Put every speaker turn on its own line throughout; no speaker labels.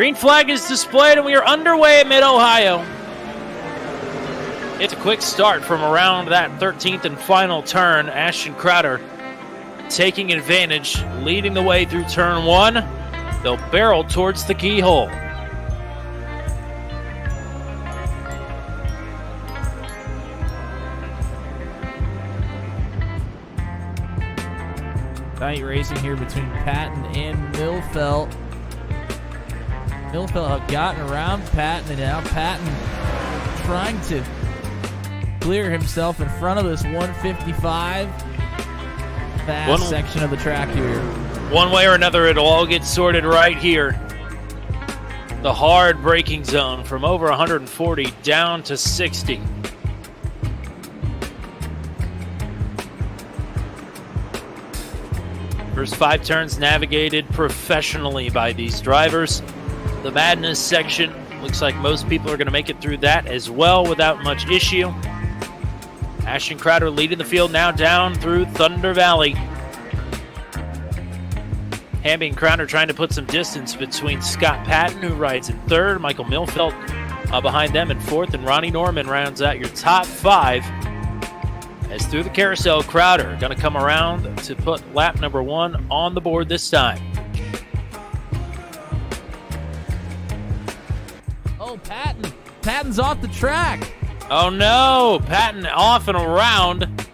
Green flag is displayed, and we are underway at Mid-Ohio. It's a quick start from around that 13th and final turn. Ashton Crowder taking advantage, leading the way through turn 1. They'll barrel towards the keyhole.
Tight racing here between Patton and Millfelt. Millfelt have gotten around Patton, and now Patton trying to clear himself in front of this 155 fast section of the track here.
One way or another, it'll all get sorted right here. The hard braking zone from over 140 down to 60. First 5 turns navigated professionally by these drivers. The Madness section, looks like most people are going to make it through that as well without much issue. Ashton Crowder leading the field now down through Thunder Valley. Hamby and Crowder trying to put some distance between Scott Patton, who rides in 3rd, Michael Millfelt behind them in 4th, and Ronnie Norman rounds out your top 5. As through the carousel, Crowder going to come around to put lap number 1 on the board this time.
Oh, Patton's off the track.
Oh no, Patton off and around.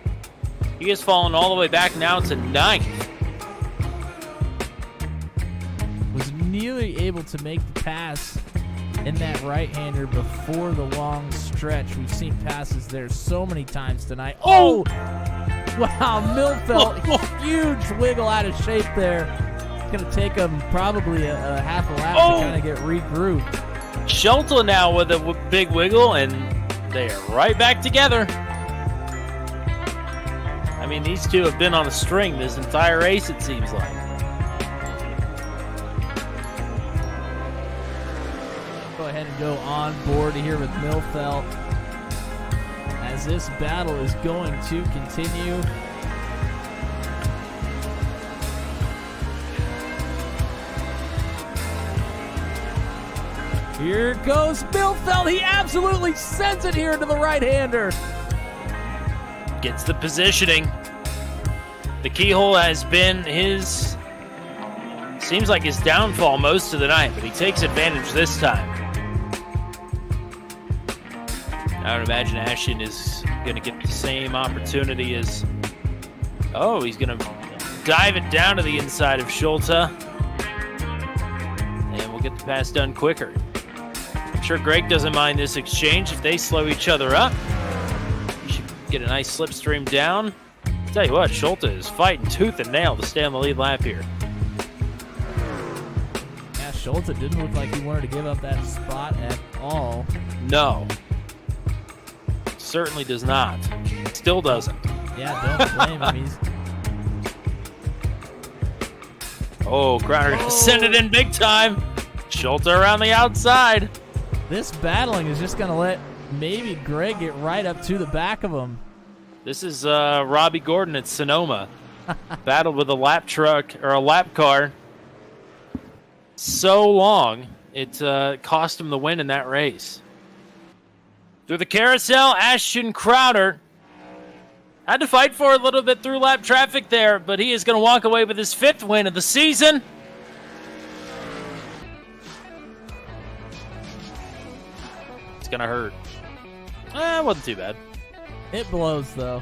He has fallen all the way back now to 9th.
Was nearly able to make the pass in that right-hander before the long stretch. We've seen passes there so many times tonight. Oh! Wow, Millfelt, huge wiggle out of shape there. It's going to take him probably a half a lap to kind of get regrouped.
Schulte now with a big wiggle, and they are right back together. I mean, these two have been on a string this entire race, it seems like.
Go ahead and go on board here with Millfelt as this battle is going to continue. Here goes Millfelt. He absolutely sends it here to the right-hander.
Gets the positioning. The keyhole has been his, seems like his downfall most of the night, but he takes advantage this time. I would imagine Ashton is going to get the same opportunity as, he's going to dive it down to the inside of Schulte. And we'll get the pass done quicker. I'm sure Greg doesn't mind this exchange if they slow each other up. You should get a nice slipstream down. I'll tell you what, Schulte is fighting tooth and nail to stay on the lead lap here.
Yeah, Schulte didn't look like he wanted to give up that spot at all.
No. Certainly does not. Still doesn't.
Yeah, don't blame him.
Crowder gonna send it in big time. Schulte around the outside.
This battling is just going to let maybe Greg get right up to the back of him.
This is Robbie Gordon at Sonoma. Battled with a lap truck or a lap car so long it cost him the win in that race. Through the carousel, Ashton Crowder had to fight for a little bit through lap traffic there, but he is going to walk away with his 5th win of the season. It's going to hurt. It wasn't too bad.
It blows, though.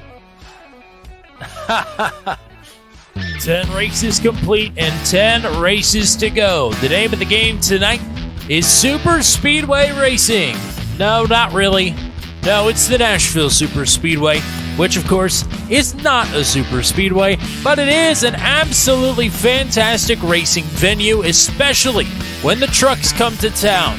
10 races complete and 10 races to go. The name of the game tonight is Super Speedway Racing. No, not really. No, it's the Nashville Super Speedway, which, of course, is not a super speedway, but it is an absolutely fantastic racing venue, especially when the trucks come to town.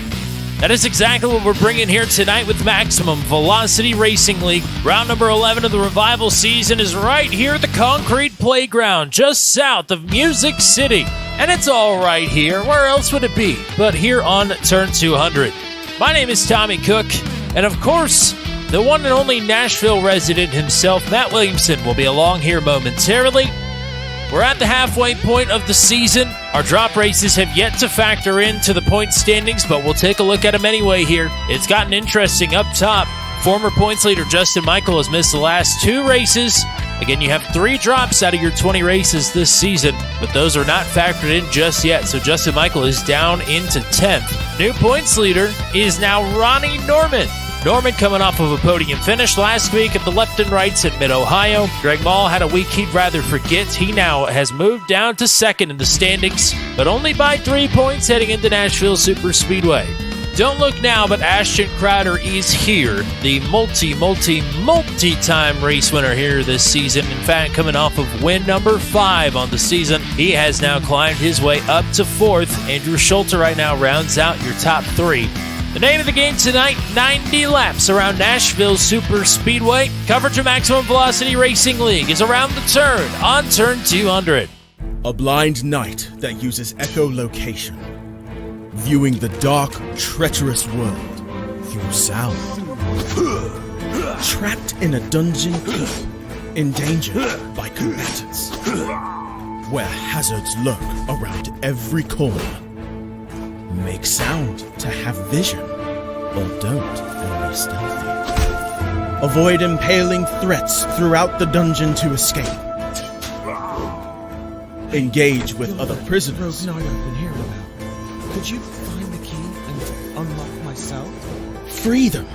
That is exactly what we're bringing here tonight with Maximum Velocity Racing League. Round number 11 of the revival season is right here at the Concrete Playground, just south of Music City. And it's all right here. Where else would it be but here on Turn 200? My name is Tommy Cook, and of course, the one and only Nashville resident himself, Matt Williamson, will be along here momentarily. We're at the halfway point of the season. Our drop races have yet to factor into the point standings, but we'll take a look at them anyway here. It's gotten interesting up top. Former points leader Justin Michael has missed the last 2 races. Again, you have 3 drops out of your 20 races this season, but those are not factored in just yet, so Justin Michael is down into 10th. New points leader is now Ronnie Norman. Norman coming off of a podium finish last week at the Left and Rights at Mid-Ohio. Greg Mall had a week he'd rather forget. He now has moved down to 2nd in the standings, but only by 3 points heading into Nashville Super Speedway. Don't look now, but Ashton Crowder is here, the multi-time race winner here this season. In fact, coming off of win number 5 on the season, he has now climbed his way up to 4th. Andrew Schulte right now rounds out your top 3. The name of the game tonight, 90 laps around Nashville Super Speedway. Coverage of Maximum Velocity Racing League is around the turn on turn 200.
A blind night that uses echolocation. Viewing the dark, treacherous world through sound. Trapped in a dungeon keep, endangered by combatants. Where hazards lurk around every corner. Make sound to have vision, or don't and be stealthy. Avoid impaling threats throughout the dungeon to escape. Engage with other prisoners.
Could you find the key and unlock my cell?
Free them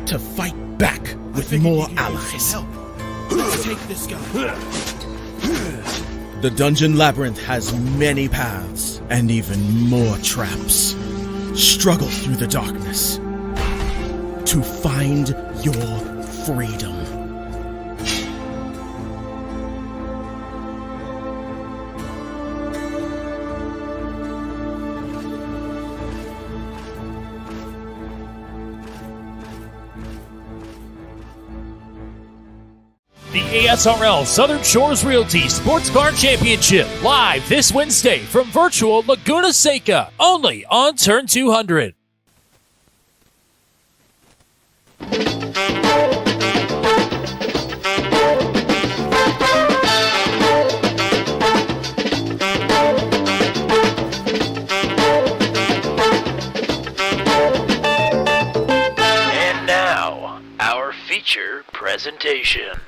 to fight back with more allies.
Let's take this guy.
The dungeon labyrinth has many paths and even more traps. Struggle through the darkness to find your freedom.
The ASRL Southern Shores Realty Sports Car Championship live this Wednesday from virtual Laguna Seca, only on Turn 200. And now, our feature presentation.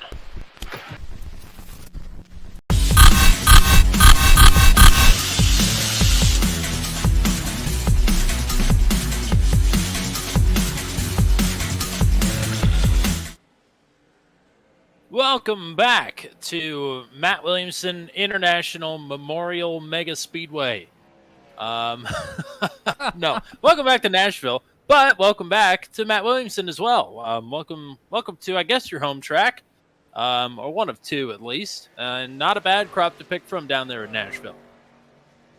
Welcome back to Matt Williamson International Memorial Mega Speedway. No, welcome back to Nashville, but welcome back to Matt Williamson as well. Welcome to, I guess, your home track, or one of 2 at least. Not a bad crop to pick from down there in Nashville.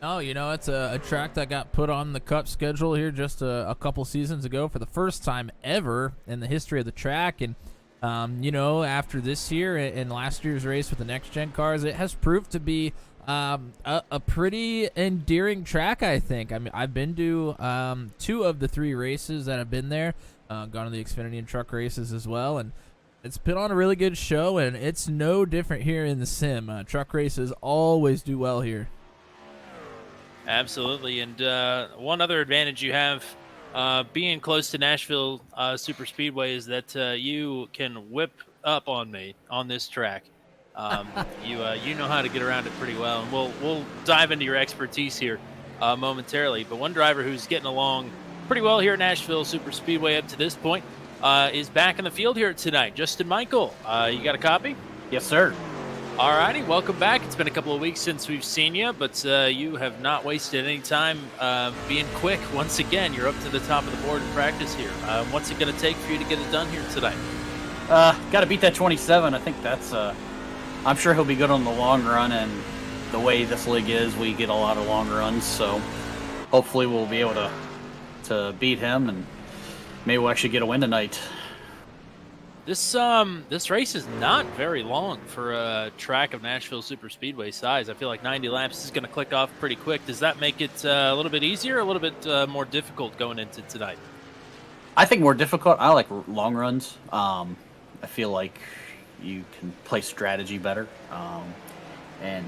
Oh, it's a track that got put on the Cup schedule here just a couple seasons ago for the first time ever in the history of the track, and after this year and last year's race with the next-gen cars, it has proved to be a pretty endearing track, I think. I mean, I've been to 2 of the 3 races that have been there, gone to the Xfinity and truck races as well, and it's put on a really good show, and it's no different here in the sim. Truck races always do well here.
Absolutely, and one other advantage you have being close to Nashville Super Speedway is that you can whip up on me on this track. You know how to get around it pretty well, and we'll dive into your expertise here momentarily. But one driver who's getting along pretty well here at Nashville Super Speedway up to this point is back in the field here tonight. Justin Michael, you got a copy?
Yes, sir.
All righty, welcome back. It's been a couple of weeks since we've seen you, but you have not wasted any time being quick. Once again, you're up to the top of the board in practice here. What's it going to take for you to get it done here tonight?
Got to beat that 27. I think that's. I'm sure he'll be good on the long run, and the way this league is, we get a lot of long runs. So hopefully we'll be able to beat him, and maybe we'll actually get a win tonight.
This race is not very long for a track of Nashville Super Speedway size. I feel like 90 laps is going to click off pretty quick. Does that make it a little bit easier, or a little bit more difficult going into tonight?
I think more difficult. I like long runs. I feel like you can play strategy better, and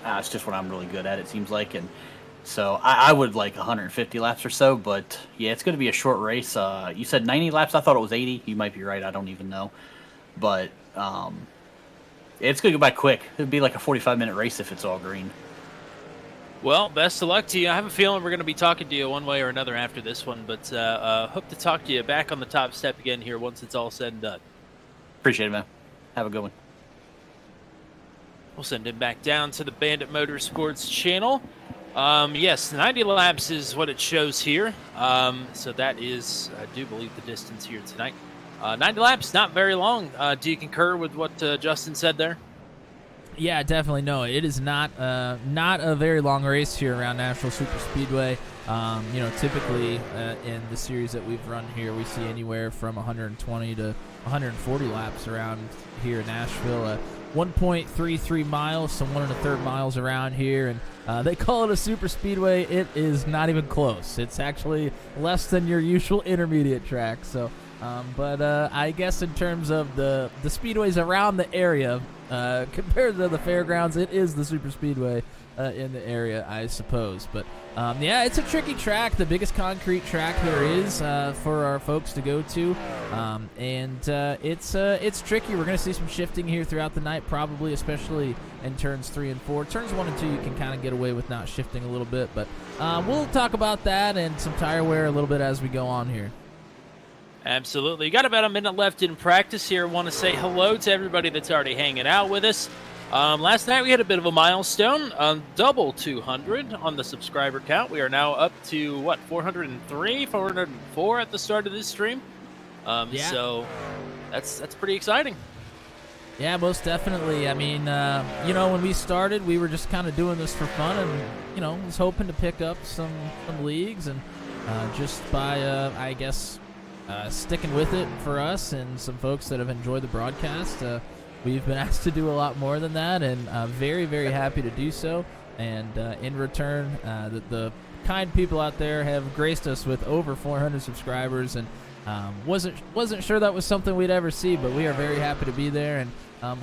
It's just what I'm really good at, it seems like. And so I would like 150 laps or so. But yeah, it's going to be a short race. You said 90 laps. I thought it was 80. You might be right. I don't even know. But it's going to go by quick. It'd be like a 45-minute race if it's all green.
Well, best of luck to you. I have a feeling we're going to be talking to you one way or another after this one, but hope to talk to you back on the top step again here once it's all said and done.
Appreciate it, man. Have a good one.
We'll send him back down to the Bandit Motorsports channel. Yes, 90 laps is what it shows here. So that is, I do believe, the distance here tonight. 90 laps, not very long. Do you concur with what Justin said there?
Yeah, definitely. No, it is not a very long race here around Nashville Super Speedway. Typically in the series that we've run here, we see anywhere from 120 to 140 laps around here in Nashville. 1.33 miles, so 1 1/3 miles around here, and they call it a super speedway. It is not even close. It's actually less than your usual intermediate track. So, but I guess in terms of the speedways around the area, compared to the fairgrounds, it is the super speedway in the area, I suppose. But yeah, it's a tricky track, the biggest concrete track there is for our folks to go to, and it's tricky. We're going to see some shifting here throughout the night, probably, especially in turns 3 and 4. Turns 1 and 2, you can kind of get away with not shifting a little bit, but we'll talk about that and some tire wear a little bit as we go on here.
Absolutely. You got about a minute left in practice here. Want to say hello to everybody that's already hanging out with us. Last night we had a bit of a milestone, double 200 on the subscriber count. We are now up to, 403, 404 at the start of this stream.
Yeah.
So that's pretty exciting.
Yeah, most definitely. I mean, when we started, we were just kind of doing this for fun and, was hoping to pick up some leagues and just by, I guess, sticking with it for us and some folks that have enjoyed the broadcast. We've been asked to do a lot more than that, and very, very happy to do so. And in return, the kind people out there have graced us with over 400 subscribers, and wasn't sure that was something we'd ever see, but we are very happy to be there, and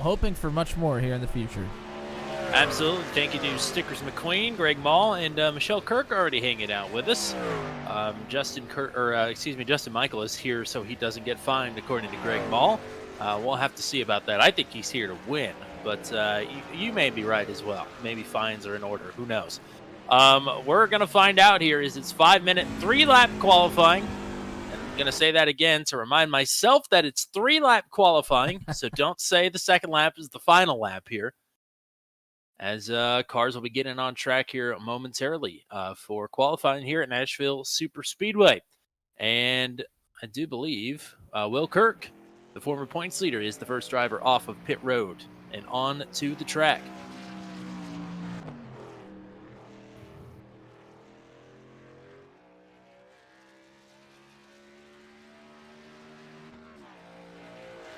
hoping for much more here in the future.
Absolutely. Thank you to Stickers McQueen, Greg Mall, and Michelle Kirk already hanging out with us. Justin Michael is here so he doesn't get fined, according to Greg Mall. We'll have to see about that. I think he's here to win, but you may be right as well. Maybe fines are in order. Who knows? We're going to find out here is it's 5-minute, 3-lap qualifying. And I'm going to say that again to remind myself that it's 3-lap qualifying, so don't say the second lap is the final lap here, as cars will be getting on track here momentarily for qualifying here at Nashville Super Speedway. And I do believe Will Kirk, the former points leader, is the first driver off of pit road and on to the track.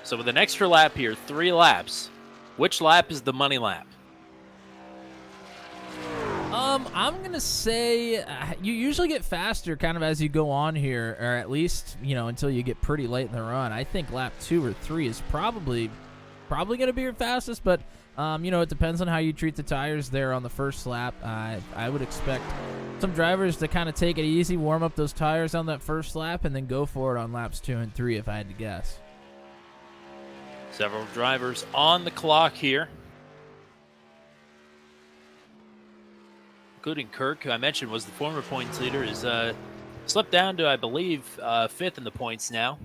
So with an extra lap here, 3 laps, which lap is the money lap?
I'm going to say you usually get faster kind of as you go on here, or at least, until you get pretty late in the run. I think lap 2 or 3 is probably going to be your fastest, but, it depends on how you treat the tires there on the first lap. I would expect some drivers to kind of take it easy, warm up those tires on that first lap, and then go for it on laps 2 and 3 if I had to guess.
Several drivers on the clock here, including Kirk, who I mentioned was the former points leader, is slipped down to, I believe, 5th in the points now,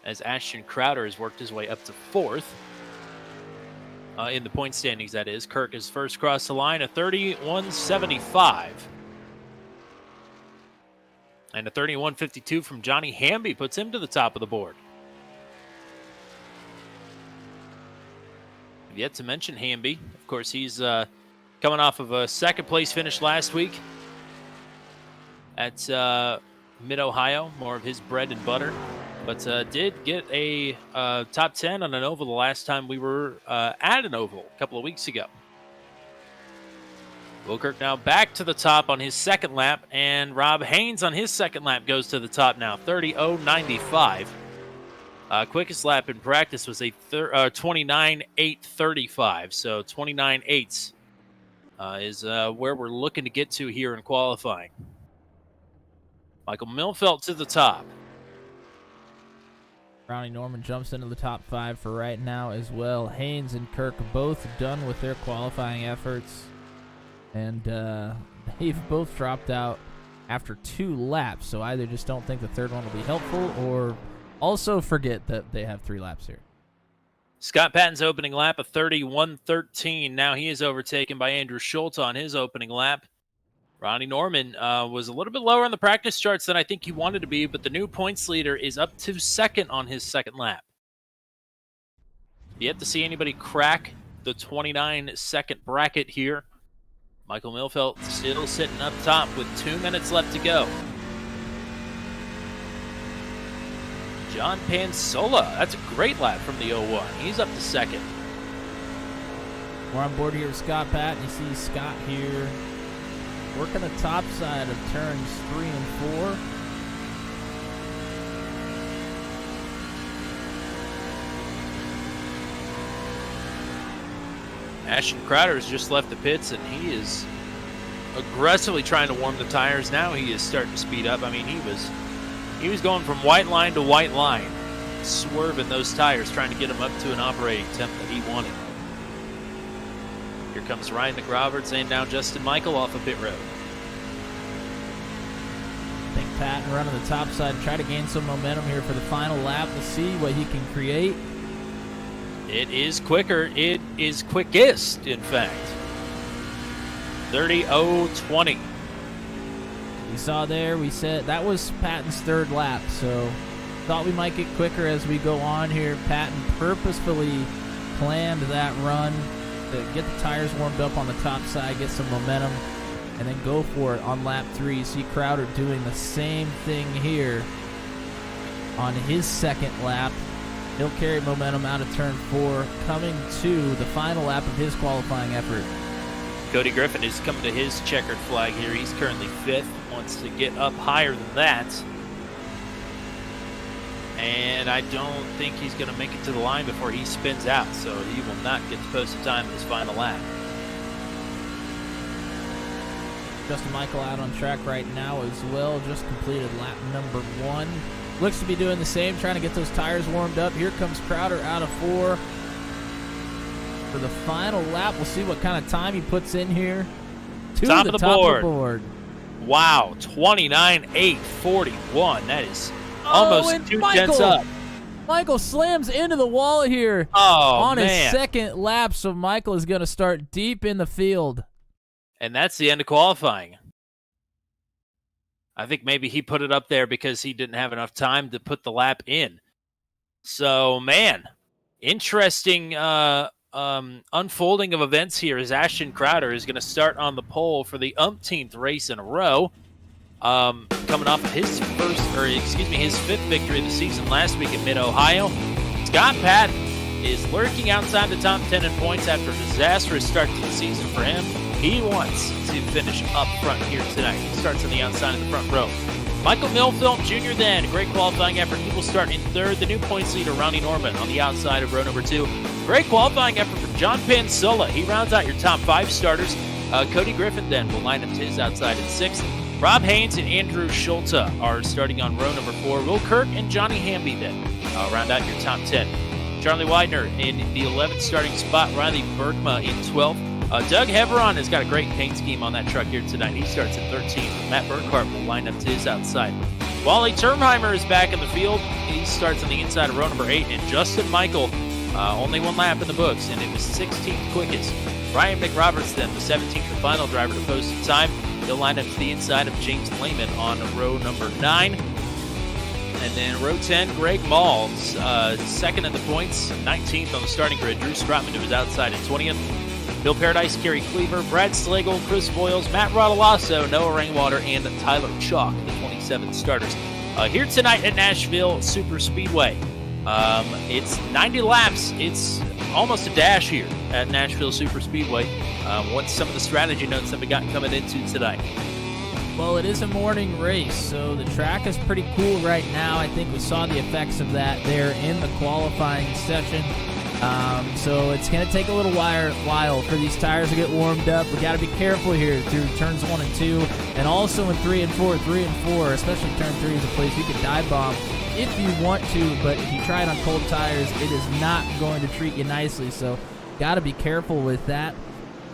as Ashton Crowder has worked his way up to 4th in the point standings, that is. Kirk is first across the line, a 31.75. And a 31.52 from Johnny Hamby puts him to the top of the board. I've yet to mention Hamby. Of course, he's coming off of a second-place finish last week at Mid-Ohio, more of his bread and butter. But did get a top 10 on an oval the last time we were at an oval a couple of weeks ago. Wilkirk now back to the top on his second lap, and Rob Haynes on his second lap goes to the top now, 30.095. Quickest lap in practice was a 29.835, so 29.8s is where we're looking to get to here in qualifying. Michael Milfelt to the top.
Ronnie Norman jumps into the top 5 for right now as well. Haynes and Kirk both done with their qualifying efforts. And they've both dropped out after 2 laps. So either just don't think the third one will be helpful or also forget that they have 3 laps here.
Scott Patton's opening lap of 31:13. Now he is overtaken by Andrew Schultz on his opening lap. Ronnie Norman was a little bit lower on the practice charts than I think he wanted to be, but the new points leader is up to second on his second lap. Yet to see anybody crack the 29-second bracket here. Michael Milfelt still sitting up top with 2 minutes left to go. John Pansola, that's a great lap from the 01. He's up to second.
We're on board here with Scott Patton. You see Scott here working the top side of turns 3 and 4.
Ashton Crowder has just left the pits, and he is aggressively trying to warm the tires. Now he is starting to speed up. I mean, he was going from white line to white line, swerving those tires, trying to get them up to an operating temp that he wanted. Here comes Ryan McRoberts and now Justin Michael off of pit road.
I think Patton running the top side to try to gain some momentum here for the final lap. We'll see what he can create.
It is quicker. It is quickest, in fact. 30:020.
We saw there, we said that was Patton's third lap, so thought we might get quicker as we go on here. Patton purposefully planned that run to get the tires warmed up on the top side, get some momentum, and then go for it on lap 3. You see Crowder doing the same thing here on his second lap. He'll carry momentum out of turn 4, coming to the final lap of his qualifying effort.
Cody Griffin is coming to his checkered flag here. He's currently 5th, wants to get up higher than that. And I don't think he's going to make it to the line before he spins out, so he will not get the posted time in his final lap.
Justin Michael out on track right now as well, just completed lap number 1. Looks to be doing the same, trying to get those tires warmed up. Here comes Crowder out of 4. For the final lap, we'll see what kind of time he puts in here. To
top
the
of the
top
board.
Of the board.
Wow, 29:841. That is almost
and
2
Michael,
tenths up.
Michael slams into the wall here
Oh,
on
man.
his second lap, so Michael is going to start deep in the field.
And that's the end of qualifying. I think maybe he put it up there because he didn't have enough time to put the lap in. So, man, interesting unfolding of events here as Ashton Crowder is going to start on the pole for the umpteenth race in a row. Coming off of his 5th victory of the season last week at Mid-Ohio. Scott Patton is lurking outside the top 10 in points after a disastrous start to the season for him. He wants to finish up front here tonight. He starts on the outside of the front row. Michael Milfelt Jr. then, a great qualifying effort. He will start in 3rd. The new points leader, Ronnie Norman, on the outside of row number 2. Great qualifying effort for John Pansola. He rounds out your top 5 starters. Cody Griffin then will line up to his outside in 6th. Rob Haynes and Andrew Schultz are starting on row number 4. Will Kirk and Johnny Hamby then round out your top 10. Charlie Widener in the 11th starting spot. Riley Bergma in 12th. Doug Heveron has got a great paint scheme on that truck here tonight. He starts at 13th. Matt Burkhart will line up to his outside. Wally Termheimer is back in the field. He starts on the inside of row number 8. And Justin Michael, only 1 lap in the books, and it was 16th quickest. Ryan McRoberts then, the 17th and final driver to post the time. He'll line up to the inside of James Lehman on row number 9. And then row 10, Greg Malls, 2nd in the points, 19th on the starting grid. Drew Strotman to his outside at 20th. Bill Paradise, Kerry Cleaver, Brad Slagle, Chris Boyles, Matt Rodolasso, Noah Rainwater, and Tyler Chalk, the 27 starters. Here tonight at Nashville Super Speedway. It's 90 laps. It's almost a dash here at Nashville Super Speedway. What's some of the strategy notes that we got coming into tonight?
Well, it is a morning race, so the track is pretty cool right now. I think we saw the effects of that there in the qualifying session. So it's going to take a little while for these tires to get warmed up. We got to be careful here through turns 1 and 2, and also in 3 and 4. 3 and 4, especially turn 3 is a place you can dive bomb if you want to, but if you try it on cold tires, it is not going to treat you nicely. So got to be careful with that.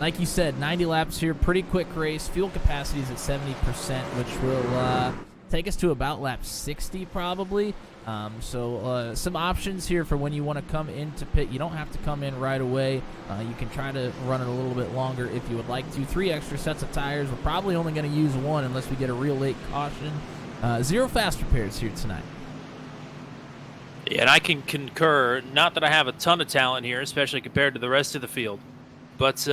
Like you said, 90 laps here, pretty quick race. Fuel capacity is at 70%, which will take us to about lap 60 probably. So some options here for when you want to come into pit. You don't have to come in right away. You can try to run it a little bit longer if you would like to. 3 extra sets of tires. We're probably only going to use 1 unless we get a real late caution. 0 fast repairs here tonight.
Yeah, and I can concur. Not that I have a ton of talent here, especially compared to the rest of the field, but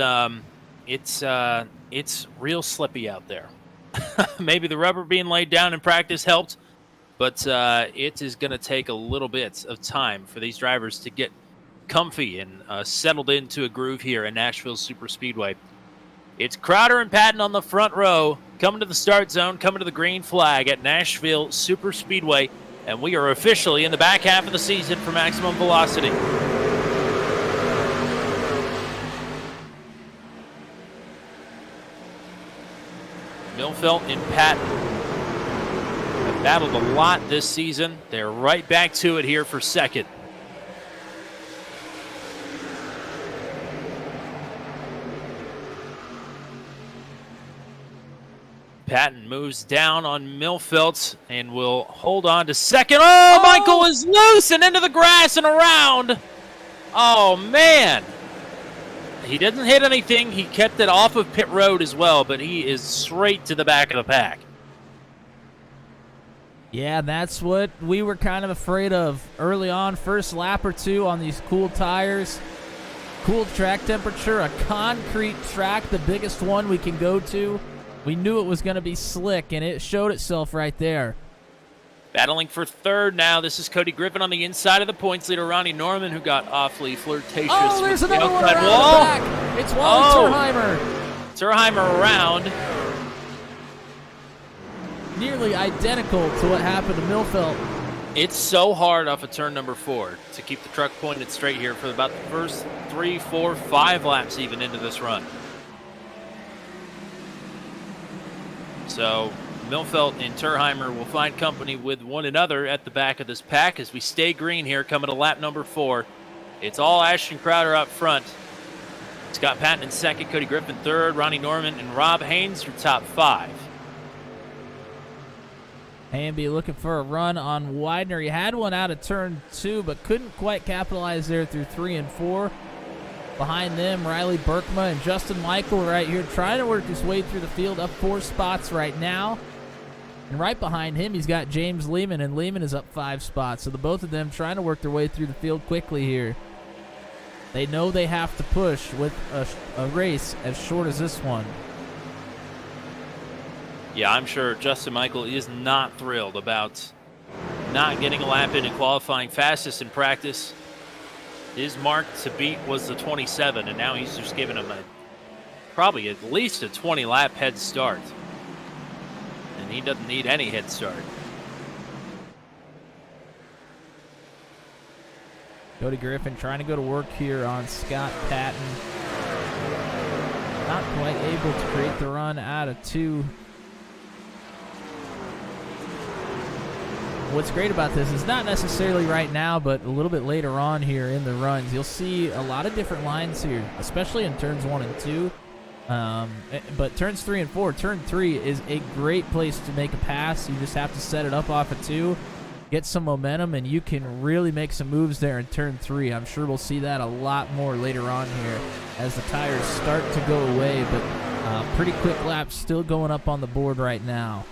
it's real slippy out there. Maybe the rubber being laid down in practice helped, but it is going to take a little bit of time for these drivers to get comfy and settled into a groove here at Nashville Superspeedway. It's Crowder and Patton on the front row, coming to the start zone, coming to the green flag at Nashville Superspeedway, and we are officially in the back half of the season for maximum velocity. Millfelt and Patton have battled a lot this season. They're right back to it here for second. Patton moves down on Millfelt and will hold on to second. Oh, Michael is loose and into the grass and around. Oh, man. He didn't hit anything. He kept it off of pit road as well, but he is straight to the back of the pack.
Yeah, that's what we were kind of afraid of early on. First lap or 2 on these cool tires. Cool track temperature, a concrete track, the biggest one we can go to. We knew it was going to be slick, and it showed itself right there.
Battling for third now. This is Cody Griffin on the inside of the points leader, Ronnie Norman, who got awfully flirtatious
there's
with the
another one
outside
around
wall.
the back. It's Wally Turheimer.
Turheimer around.
Nearly identical to what happened to Millfelt.
It's so hard off of turn number 4 to keep the truck pointed straight here for about the first 3, 4, 5 laps even into this run. So Millfelt and Turheimer will find company with one another at the back of this pack as we stay green here coming to lap number 4. It's all Ashton Crowder up front. Scott Patton in second, Cody Griffin third, Ronnie Norman and Rob Haynes your top 5.
Hamby looking for a run on Widener. He had one out of turn 2, but couldn't quite capitalize there through 3 and 4. Behind them, Riley Berkma and Justin Michael right here trying to work his way through the field, up 4 spots right now. And right behind him, he's got James Lehman, and Lehman is up 5 spots. So the both of them trying to work their way through the field quickly here. They know they have to push with a race as short as this one.
Yeah, I'm sure Justin Michael is not thrilled about not getting a lap in and qualifying fastest in practice. His mark to beat was the 27, and now he's just giving him probably at least a 20-lap head start. And he doesn't need any head start.
Cody Griffin trying to go to work here on Scott Patton. Not quite able to create the run out of 2. What's great about this is not necessarily right now, but a little bit later on here in the runs, you'll see a lot of different lines here, especially in turns 1 and 2. But turns 3 and 4, turn 3 is a great place to make a pass. You just have to set it up off of 2, get some momentum, and you can really make some moves there in turn 3. I'm sure we'll see that a lot more later on here as the tires start to go away, but pretty quick laps still going up on the board right now.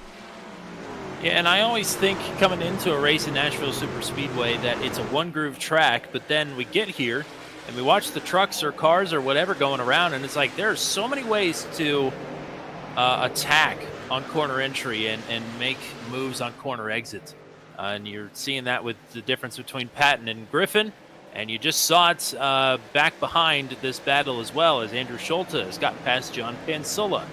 Yeah, and I always think coming into a race in Nashville Superspeedway that it's a one-groove track, but then we get here and we watch the trucks or cars or whatever going around, and it's like there's so many ways to attack on corner entry and make moves on corner exits. And you're seeing that with the difference between Patton and Griffin, and you just saw it back behind this battle as well as Andrew Schulte has gotten past John Pansilla.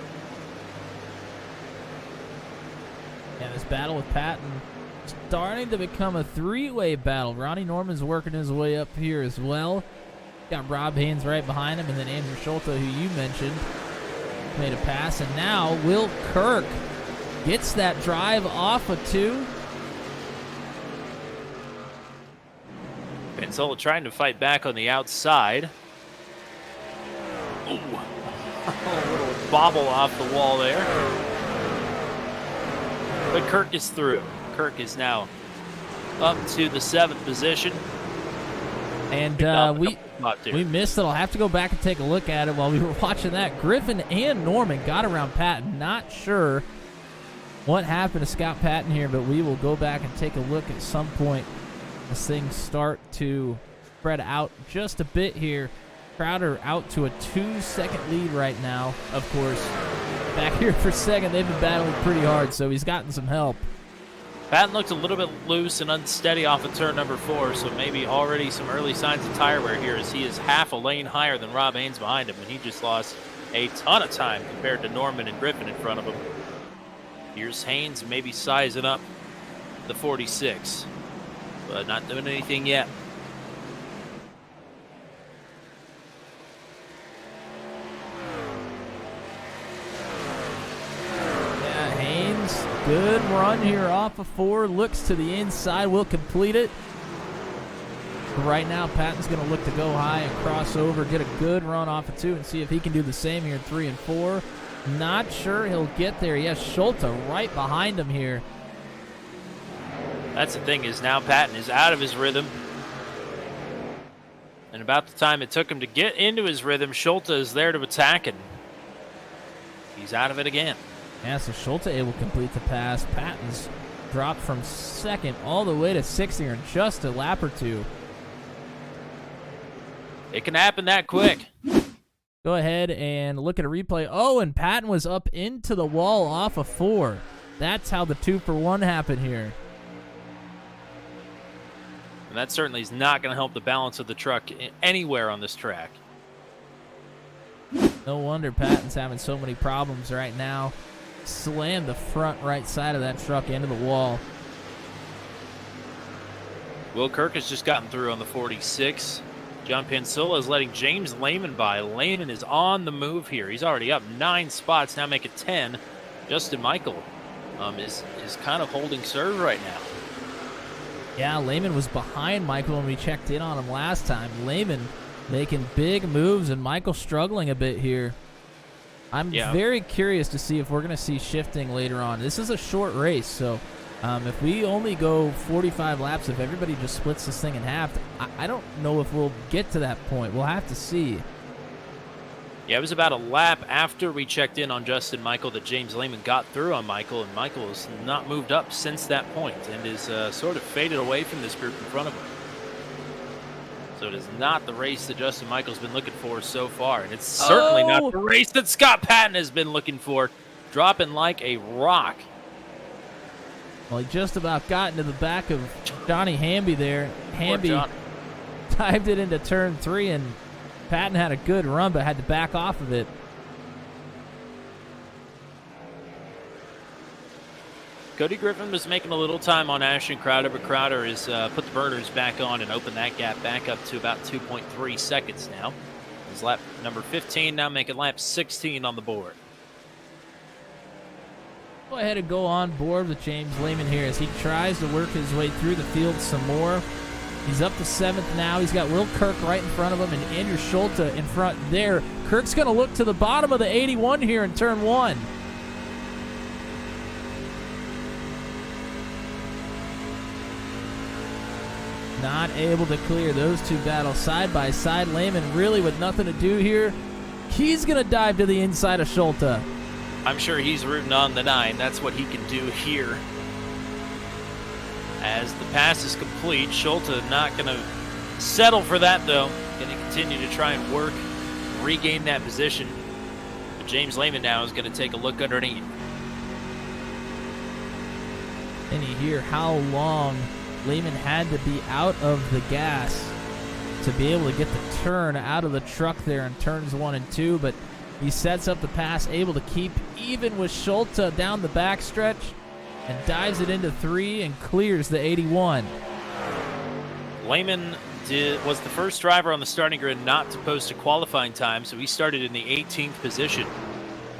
And this battle with Patton starting to become a 3-way battle. Ronnie Norman's working his way up here as well. Got Rob Haynes right behind him, and then Andrew Schulte, who you mentioned, made a pass. And now Will Kirk gets that drive off of 2.
Penzola trying to fight back on the outside. Ooh. A little bobble off the wall there. But Kirk is through. Kirk is now up to the 7th position.
And we missed it. I'll have to go back and take a look at it while we were watching that. Griffin and Norman got around Patton. Not sure what happened to Scott Patton here, but we will go back and take a look at some point as things start to spread out just a bit here. Crowder out to a 2-second lead right now, of course. Back here for second, they've been battling pretty hard, so he's gotten some help.
Patton looked a little bit loose and unsteady off of turn number 4, so maybe already some early signs of tire wear here as he is half a lane higher than Rob Haynes behind him, and he just lost a ton of time compared to Norman and Griffin in front of him. Here's Haynes maybe sizing up the 46, but not doing anything yet.
Good run here off of 4. Looks to the inside. Will complete it. But right now, Patton's going to look to go high and cross over, get a good run off of 2, and see if he can do the same here in 3 and 4. Not sure he'll get there. Yes, Schulte right behind him here.
That's the thing is now Patton is out of his rhythm. And about the time it took him to get into his rhythm, Schulte is there to attack, and he's out of it again.
Yeah, so Schulte able to complete the pass. Patton's dropped from 2nd all the way to 6th here in just a lap or 2.
It can happen that quick.
Go ahead and look at a replay. Oh, and Patton was up into the wall off of 4. That's how the 2-for-1 happened here.
And that certainly is not going to help the balance of the truck anywhere on this track.
No wonder Patton's having so many problems right now. Slammed the front right side of that truck into the wall.
Will Kirk has just gotten through on the 46. John Penzola is letting James Lehman by. Lehman is on the move here. He's already up 9 spots, now make it 10. Justin Michael is kind of holding serve right now.
Yeah, Lehman was behind Michael when we checked in on him last time. Lehman making big moves and Michael struggling a bit here. I'm very curious to see if we're going to see shifting later on. This is a short race, so if we only go 45 laps, if everybody just splits this thing in half, I don't know if we'll get to that point. We'll have to see.
Yeah, it was about a lap after we checked in on Justin Michael that James Lehman got through on Michael, and Michael has not moved up since that point and is sort of faded away from this group in front of him. So it is not the race that Justin Michael's been looking for so far, and it's certainly not the race that Scott Patton has been looking for, dropping like a rock.
Well, he just about got into the back of Johnny Hamby there. Hamby dived it into turn 3, and Patton had a good run, but had to back off of it.
Cody Griffin was making a little time on Ashton Crowder, but Crowder has put the burners back on and opened that gap back up to about 2.3 seconds now. His lap number 15 now making lap 16 on the board.
Go ahead and go on board with James Lehman here as he tries to work his way through the field some more. He's up to 7th now. He's got Will Kirk right in front of him and Andrew Schulte in front there. Kirk's going to look to the bottom of the 81 here in turn 1. Not able to clear those two battles side by side. Lehman really with nothing to do here. He's going to dive to the inside of Schulte.
I'm sure he's rooting on the 9. That's what he can do here. As the pass is complete, Schulte not going to settle for that, though. Going to continue to try and work, regain that position. But James Lehman now is going to take a look underneath.
And you hear how long Lehman had to be out of the gas to be able to get the turn out of the truck there in turns 1 and 2, but he sets up the pass, able to keep even with Schulte down the backstretch, and dives it into 3 and clears the 81.
Lehman was the first driver on the starting grid not to post a qualifying time, so he started in the 18th position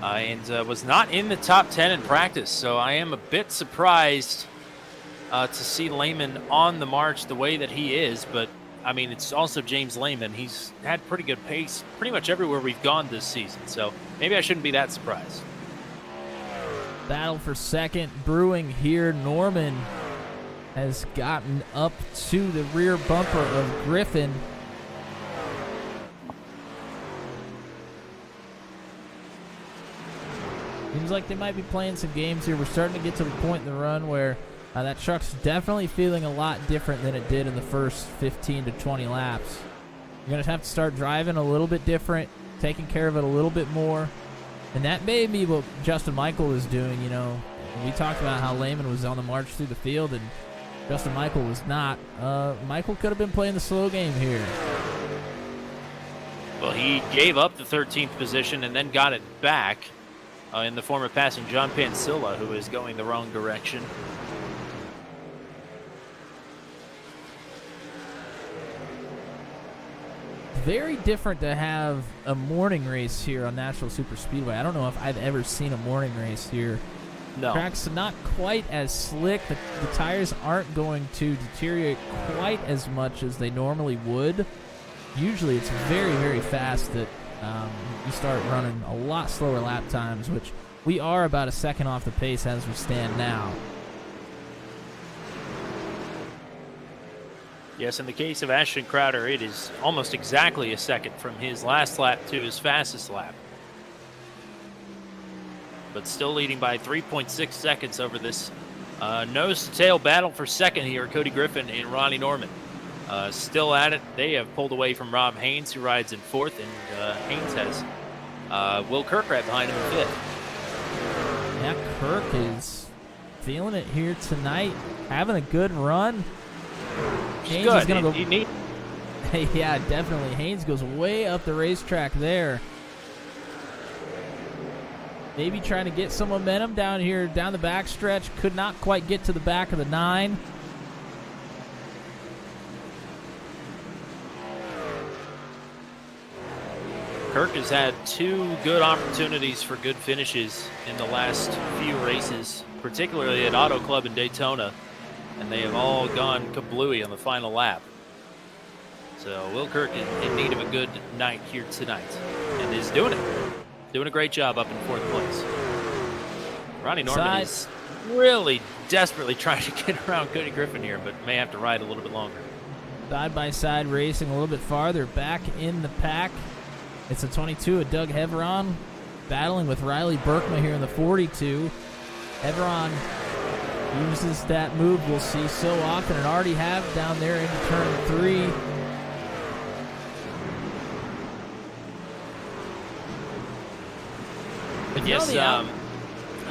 and was not in the top 10 in practice. So I am a bit surprised to see Lehman on the march the way that he is, but I mean, it's also James Lehman. He's had pretty good pace pretty much everywhere we've gone this season, so maybe I shouldn't be that surprised.
Battle for second brewing here. Norman has gotten up to the rear bumper of Griffin. Seems like they might be playing some games here. We're starting to get to the point in the run where that truck's definitely feeling a lot different than it did in the first 15 to 20 laps. You're going to have to start driving a little bit different, taking care of it a little bit more. And that may be what Justin Michael is doing. You know, we talked about how Lehman was on the march through the field and Justin Michael was not. Michael could have been playing the slow game here.
Well, he gave up the 13th position and then got it back in the form of passing John Pansilla, who is going the wrong direction.
Very different to have a morning race here on Nashville Super Speedway. I don't know if I've ever seen a morning race here.
No.
Track's not quite as slick. The tires aren't going to deteriorate quite as much as they normally would. Usually it's very, very fast that you start running a lot slower lap times, which we are about a second off the pace as we stand now.
Yes, in the case of Ashton Crowder, it is almost exactly a second from his last lap to his fastest lap. But still leading by 3.6 seconds over this nose-to-tail battle for second here. Cody Griffin and Ronnie Norman still at it. They have pulled away from Rob Haynes, who rides in fourth, and Haynes has Will Kirk right behind him in fifth.
Yeah, Kirk is feeling it here tonight, having a good run. Haynes
good.
Is gonna go.
He
Yeah, definitely. Haynes goes way up the racetrack there. Maybe trying to get some momentum down here, down the backstretch. Could not quite get to the back of the 9.
Kirk has had 2 good opportunities for good finishes in the last few races, particularly at Auto Club in Daytona, and they have all gone kablooey on the final lap. So Will Kirk in need of a good night here tonight, and is doing it. Doing a great job up in fourth place. Ronnie Norman is really desperately trying to get around Cody Griffin here, but may have to ride a little bit longer.
Side-by-side racing a little bit farther back in the pack. It's a 22 of Doug Heveron battling with Riley Berkma here in the 42. Heveron uses that move we'll see so often and already have down there into turn 3.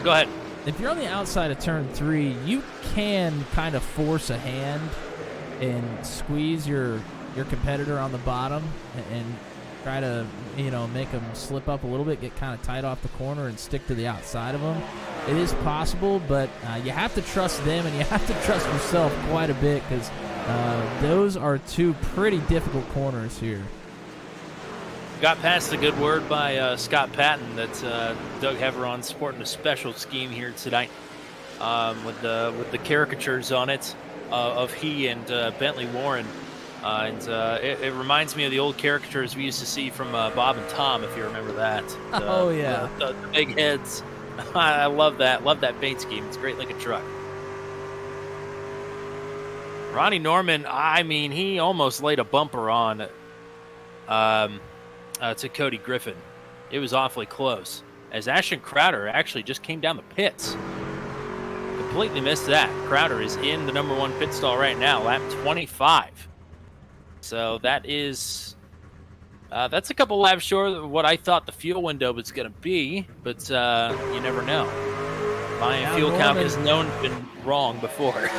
Go ahead.
If you're on the outside of turn 3, you can kind of force a hand and squeeze your competitor on the bottom and try to, make them slip up a little bit, get kind of tight off the corner and stick to the outside of them. It is possible, but you have to trust them and you have to trust yourself quite a bit because those are 2 pretty difficult corners here.
Got past the good word by Scott Patton that Doug Heveron's sporting a special scheme here tonight with the caricatures on it of he and Bentley Warren. It reminds me of the old caricatures we used to see from Bob and Tom, if you remember that. The big heads. I love that. Love that paint scheme. It's great like a truck. Ronnie Norman, I mean, he almost laid a bumper on to Cody Griffin. It was awfully close. As Ashton Crowder actually just came down the pits. Completely missed that. Crowder is in the number 1 pit stall right now, lap 25. So that is, that's a couple laps short of what I thought the fuel window was going to be, but you never know. My fuel count has been wrong before.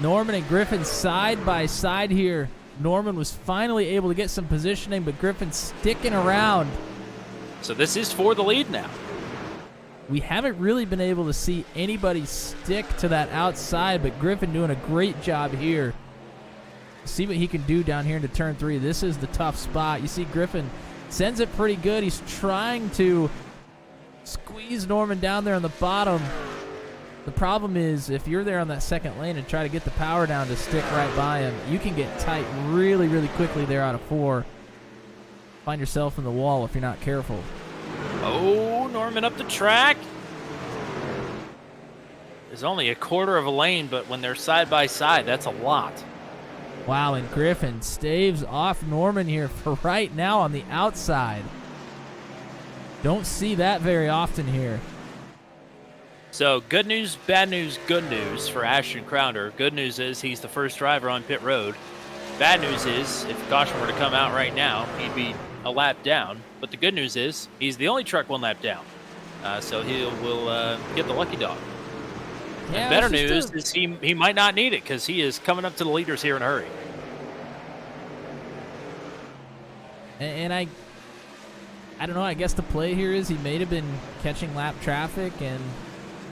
Norman and Griffin side by side here. Norman was finally able to get some positioning, but Griffin's sticking around.
So this is for the lead now.
We haven't really been able to see anybody stick to that outside, but Griffin doing a great job here. see what he can do down here into turn 3. This is the tough spot. You see Griffin sends it pretty good. He's trying to squeeze Norman down there on the bottom. The problem is if you're there on that second lane and try to get the power down to stick right by him, you can get tight really, really quickly there out of 4. Find yourself in the wall if you're not careful.
Oh, Norman up the track. There's only a quarter of a lane, but when they're side by side, that's a lot.
Wow, and Griffin staves off Norman here for right now on the outside. Don't see that very often here.
So good news, bad news, good news for Ashton Crowder. Good news is he's the first driver on pit road. Bad news is if caution were to come out right now, he'd be a lap down. But the good news is he's the only truck 1 lap down. So he will get the lucky dog.
Yeah,
and better news is he might not need it because he is coming up to the leaders here in a hurry.
And I don't know, I guess the play here is he may have been catching lap traffic and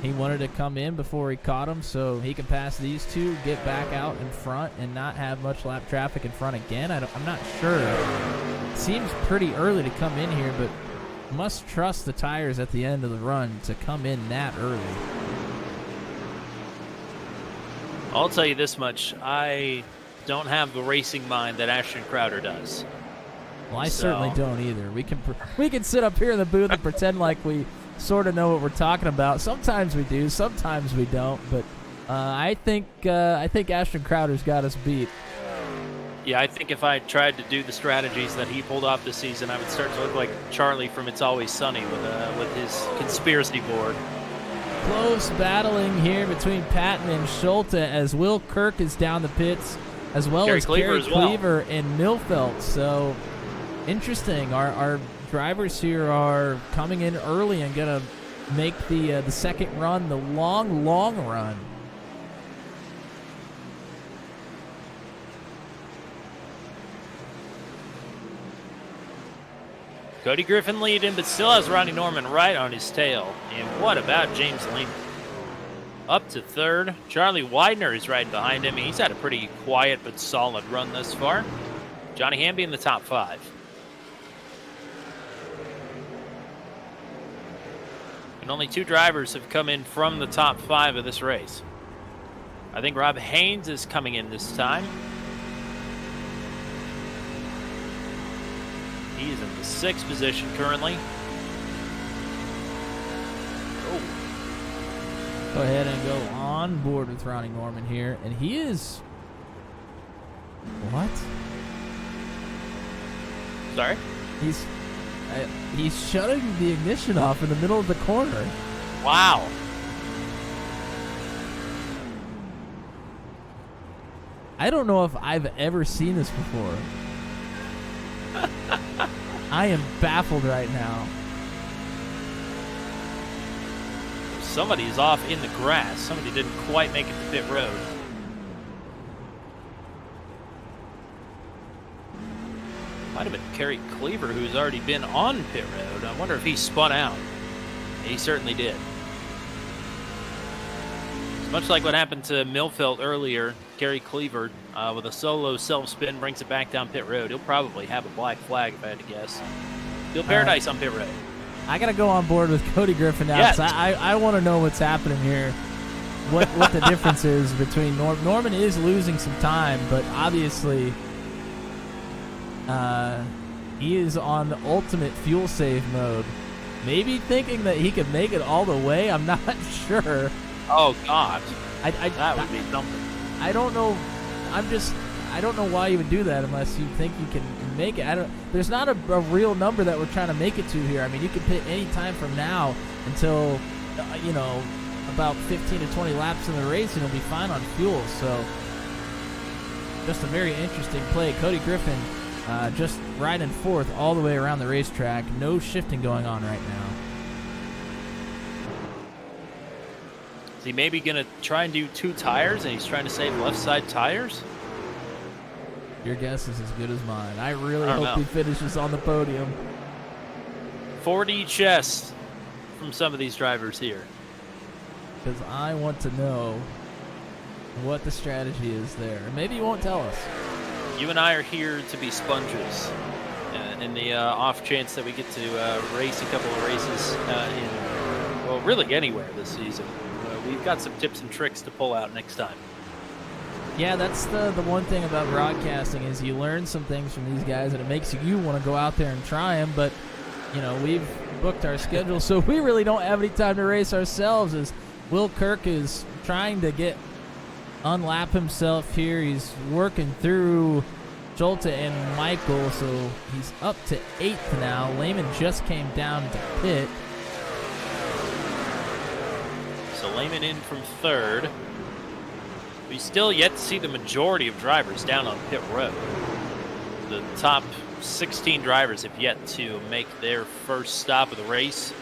he wanted to come in before he caught him so he can pass these two, get back out in front, and not have much lap traffic in front again. I'm not sure. It seems pretty early to come in here, but must trust the tires at the end of the run to come in that early.
I'll tell you this much. I don't have the racing mind that Ashton Crowder does.
Well, I certainly don't either. We can sit up here in the booth and pretend like we sort of know what we're talking about. Sometimes we do, sometimes we don't. But I think Ashton Crowder's got us beat.
Yeah, I think if I tried to do the strategies that he pulled off this season, I would start to look like Charlie from It's Always Sunny with his conspiracy board.
Close battling here between Patton and Schulte as Will Kirk is down the pits, as well as Kerry Cleaver and Milfelt. So interesting. Our drivers here are coming in early and going to make the second run, the long run.
Cody Griffin leading, but still has Ronnie Norman right on his tail. And what about James Lehman? Up to third. Charlie Widener is right behind him. He's had a pretty quiet but solid run thus far. Johnny Hamby in the top 5. And only 2 drivers have come in from the top 5 of this race. I think Rob Haynes is coming in this time. He is in the 6th position currently. Oh.
Go ahead and go on board with Ronnie Norman here. And he is... What?
Sorry?
He's shutting the ignition off in the middle of the corner.
Wow.
I don't know if I've ever seen this before. I am baffled right now.
Somebody is off in the grass. Somebody didn't quite make it to pit road. Might have been Kerry Cleaver, who's already been on pit road. I wonder if he spun out. He certainly did. It's much like what happened to Milfelt earlier. Kerry Cleaver, with a solo self-spin, brings it back down pit road. He'll probably have a black flag, if I had to guess. Bill Paradise on pit road.
I got to go on board with Cody Griffin now.
Yes.
I want to know what's happening here. What the difference is between Norman is losing some time, but obviously he is on the ultimate fuel save mode. Maybe thinking that he could make it all the way. I'm not sure.
Oh, God.
That
would be something.
I don't know. I don't know why you would do that unless you think you can make it. There's not a real number that we're trying to make it to here. I mean, you can pit any time from now until, about 15 to 20 laps in the race, and you'll be fine on fuel. So, just a very interesting play. Cody Griffin just riding fourth all the way around the racetrack. No shifting going on right now.
Is he maybe going to try and do 2 tires, and he's trying to save left side tires?
Your guess is as good as mine. I really
I don't
hope
know.
he finishes on the podium.
40 chests from some of these drivers here.
Because I want to know what the strategy is there. Maybe you won't tell us.
you and I are here to be sponges. In the off chance that we get to race a couple of races well, really anywhere this season. We've got some tips and tricks to pull out next time.
Yeah, that's the one thing about broadcasting is you learn some things from these guys, and it makes you want to go out there and try them. But, we've booked our schedule, so we really don't have any time to race ourselves. As Will Kirk is trying to unlap himself here. He's working through Schulte and Michael, so he's up to 8th now. Lehman just came down to pit.
So Lehman in from 3rd. We still yet to see the majority of drivers down on pit road. The top 16 drivers have yet to make their first stop of the race.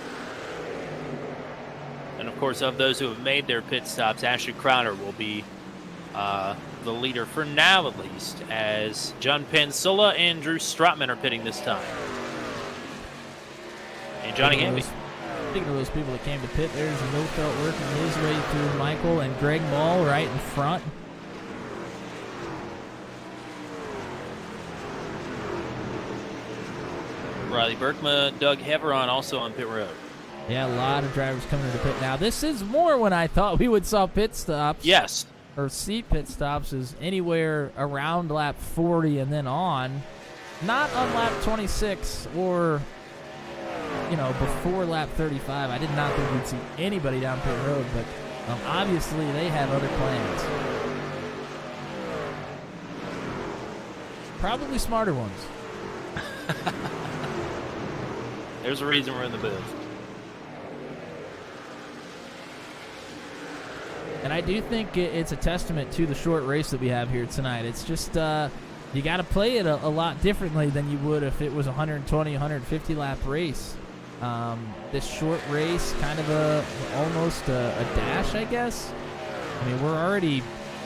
And of course, of those who have made their pit stops, Ashley Crowder will be the leader for now, at least, as John Pansula and Drew Strotman are pitting this time. And Johnny Hamby.
Speaking of those people that came to pit, there's Milfelt working his way through Michael and Greg Mall right in front.
Riley Berkma, Doug Heveron also on pit road.
Yeah, a lot of drivers coming into pit now. This is more when I thought we would saw pit stops.
Yes.
Or see pit stops is anywhere around lap 40 and then on. Not on lap 26 or, before lap 35. I did not think we'd see anybody down pit road, but obviously they have other plans. Probably smarter ones.
There's a reason we're in the booth.
And I do think it's a testament to the short race that we have here tonight. It's just you got to play it a lot differently than you would if it was a 120, 150 lap race. This short race, kind of almost a dash, I guess. I mean, we're already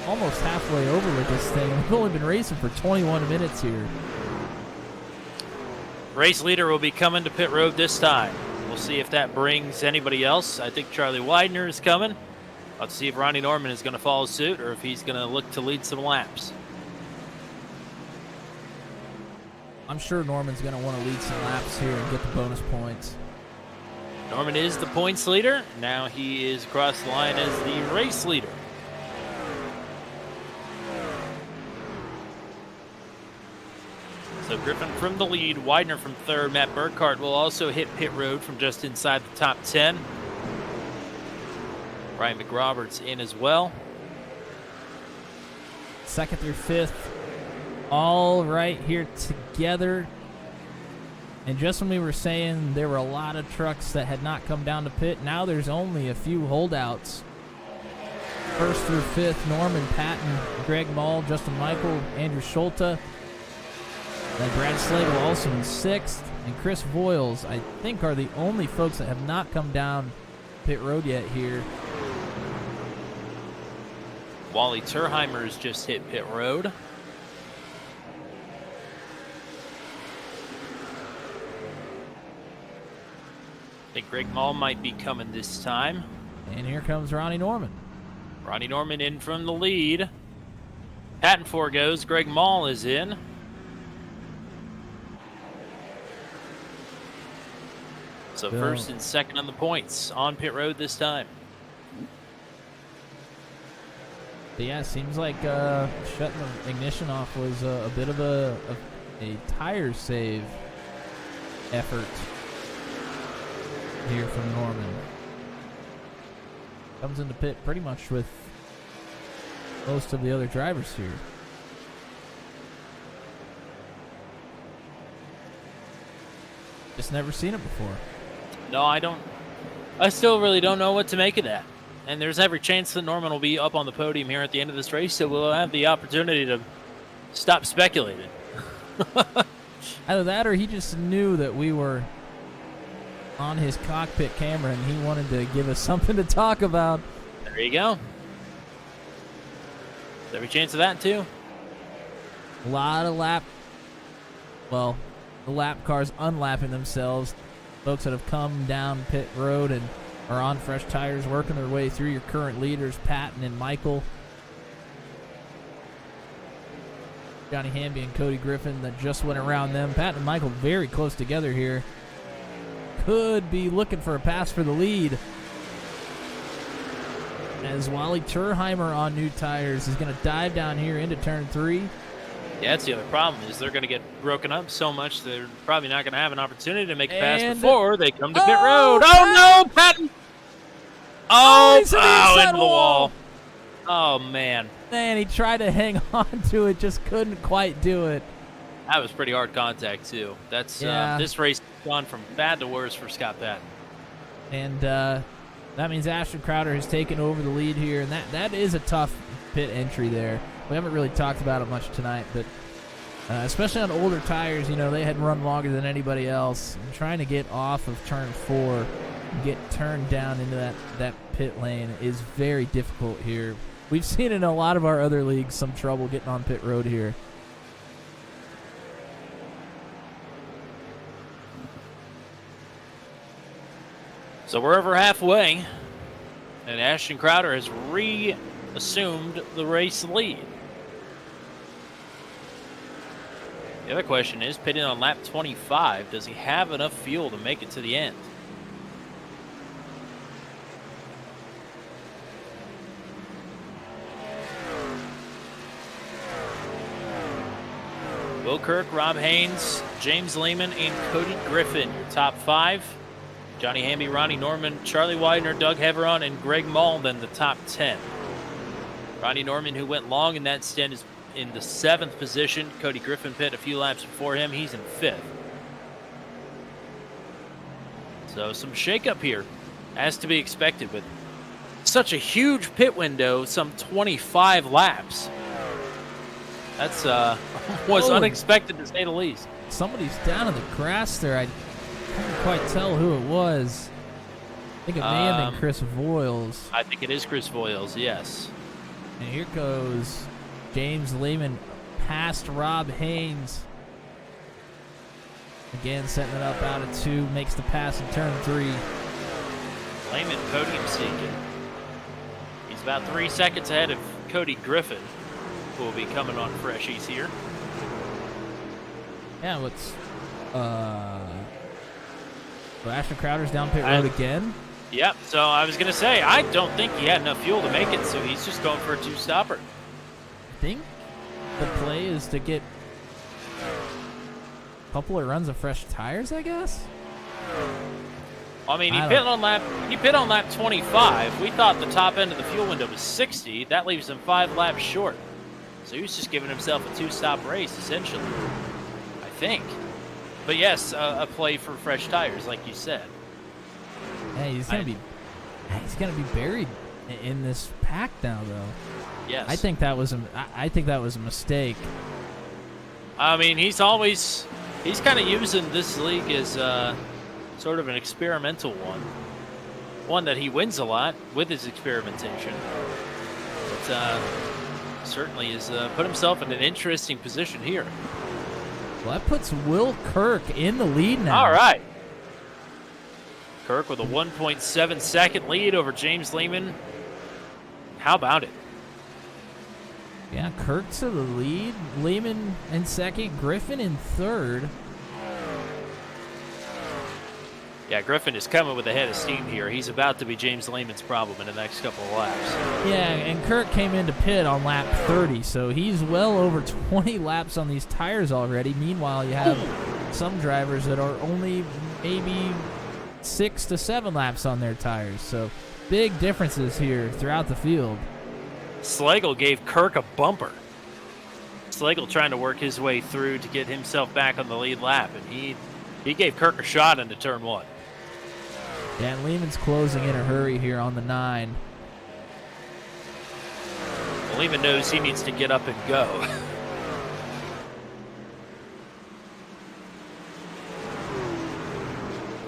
almost halfway over with this thing. We've only been racing for 21 minutes here.
Race leader will be coming to pit road this time. We'll see if that brings anybody else. I think Charlie Widener is coming. Let's see if Ronnie Norman is going to follow suit or if he's going to look to lead some laps.
I'm sure Norman's going to want to lead some laps here and get the bonus points.
Norman is the points leader. Now he is across the line as the race leader. So Griffin from the lead, Widener from 3rd. Matt Burkhart will also hit pit road from just inside the top 10. Brian McRoberts in as well.
2nd through 5th, all right here together. And just when we were saying there were a lot of trucks that had not come down to pit, now there's only a few holdouts. 1st through 5th, Norman Patton, Greg Mall, Justin Michael, Andrew Schulte. Then Brad Slagle also in 6th. And Chris Voiles, I think, are the only folks that have not come down pit road yet here.
Wally Terheimer's just hit pit road. I think Greg Mall might be coming this time.
And here comes Ronnie Norman.
Ronnie Norman in from the lead. Patton 4 goes. Greg Mall is in. So first and second on the points on pit road this time.
But yeah, it seems like shutting the ignition off was a bit of a tire save effort here from Norman. Comes into pit pretty much with most of the other drivers here. Just never seen it before.
No, I don't. I still really don't know what to make of that. And there's every chance that Norman will be up on the podium here at the end of this race, so we'll have the opportunity to stop speculating.
Either that or he just knew that we were on his cockpit camera and he wanted to give us something to talk about.
There you go. There's every chance of that, too.
A lot of the lap cars unlapping themselves. Folks that have come down pit road and are on fresh tires, working their way through your current leaders, Patton and Michael. Johnny Hamby and Cody Griffin that just went around them. Pat and Michael very close together here. Could be looking for a pass for the lead. As Wally Turheimer on new tires is going to dive down here into turn 3.
Yeah, that's the other problem is they're going to get broken up so much they're probably not going to have an opportunity to make a pass
And-
before they come to pit road. Oh, no, Patton!
He's in the
Oh,
inside
into the wall. Oh, man.
Man, he tried to hang on to it, just couldn't quite do it.
That was pretty hard contact, too. That's
Yeah.
This race has gone from bad to worse for Scott Patton.
And that means Ashton Crowder has taken over the lead here, and that is a tough pit entry there. We haven't really talked about it much tonight, but especially on older tires, they had run longer than anybody else. And trying to get off of turn 4 and get turned down into that pit lane is very difficult here. We've seen in a lot of our other leagues some trouble getting on pit road here.
So we're over halfway, and Ashton Crowder has reassumed the race lead. The other question is, pitting on lap 25, does he have enough fuel to make it to the end? Will Kirk, Rob Haynes, James Lehman, and Cody Griffin, your top 5. Johnny Hamby, Ronnie Norman, Charlie Widener, Doug Heveron, and Greg Malden, the top 10. Ronnie Norman, who went long in that stint, is in the 7th position. Cody Griffin pit a few laps before him. He's in 5th. So some shakeup here, as to be expected, with such a huge pit window, some 25 laps. That's was unexpected to say the least.
Somebody's down in the grass there. I couldn't quite tell who it was. I think it may have been Chris Voiles.
I think it is Chris Voiles, yes.
And here goes James Lehman past Rob Haynes. Again, setting it up out of 2, makes the pass in turn 3.
Lehman podium seeking. He's about 3 seconds ahead of Cody Griffin, who will be coming on freshies here.
Yeah, Ashton Crowder's down pit road again.
Yep, so I was going to say, I don't think he had enough fuel to make it, so he's just going for a 2-stopper.
I think the play is to get a couple of runs of fresh tires, I guess?
I mean, he pit on lap 25. We thought the top end of the fuel window was 60. That leaves him 5 laps short. So he was just giving himself a 2-stop race, essentially, I think. But yes, a play for fresh tires, like you said.
Yeah, he's gonna be buried in this pack now, though.
Yes,
I think that was a mistake.
I mean, he's kind of using this league as sort of an experimental one that he wins a lot with his experimentation. But certainly has put himself in an interesting position here.
Well, that puts Will Kirk in the lead now.
All right. Kirk with a 1.7 second lead over James Lehman. How about it?
Yeah, Kirk to the lead. Lehman in second. Griffin in third.
Yeah, Griffin is coming with a head of steam here. He's about to be James Lehman's problem in the next couple of laps.
Yeah, and Kirk came into pit on lap 30, so he's well over 20 laps on these tires already. Meanwhile, you have some drivers that are only maybe 6 to 7 laps on their tires. So big differences here throughout the field.
Slagle gave Kirk a bumper. Slagle trying to work his way through to get himself back on the lead lap, and he gave Kirk a shot into turn 1.
Yeah, and Lehman's closing in a hurry here on the 9.
Well, Lehman knows he needs to get up and go.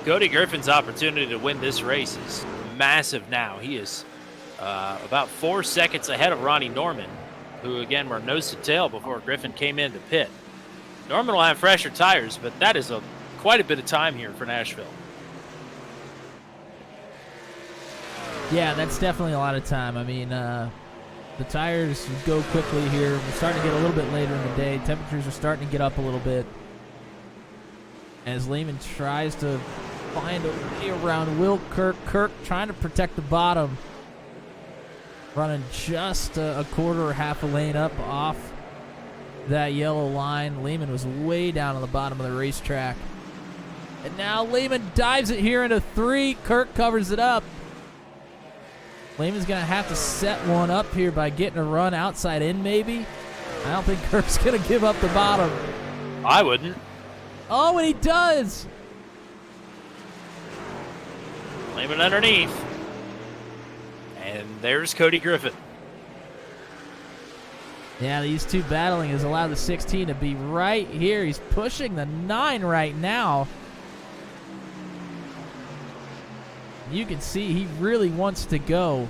Cody Griffin's opportunity to win this race is massive now. He is about 4 seconds ahead of Ronnie Norman, who, again, were nose to tail before Griffin came into pit. Norman will have fresher tires, but that is quite a bit of time here for Nashville.
Yeah, that's definitely a lot of time. I mean, The tires go quickly here. We're starting to get a little bit later in the day. Temperatures are starting to get up a little bit. As Lehman tries to find a way around Will Kirk. Kirk trying to protect the bottom. Running just a quarter or half a lane up off that yellow line. Lehman was way down on the bottom of the racetrack. And now Lehman dives it here into 3. Kirk covers it up. Lehman's going to have to set one up here by getting a run outside in maybe. I don't think Kirk's going to give up the bottom.
I wouldn't.
Oh, and he does.
Lehman underneath. And there's Cody Griffin.
Yeah, these two battling has allowed the 16 to be right here. He's pushing the 9 right now. You can see he really wants to go.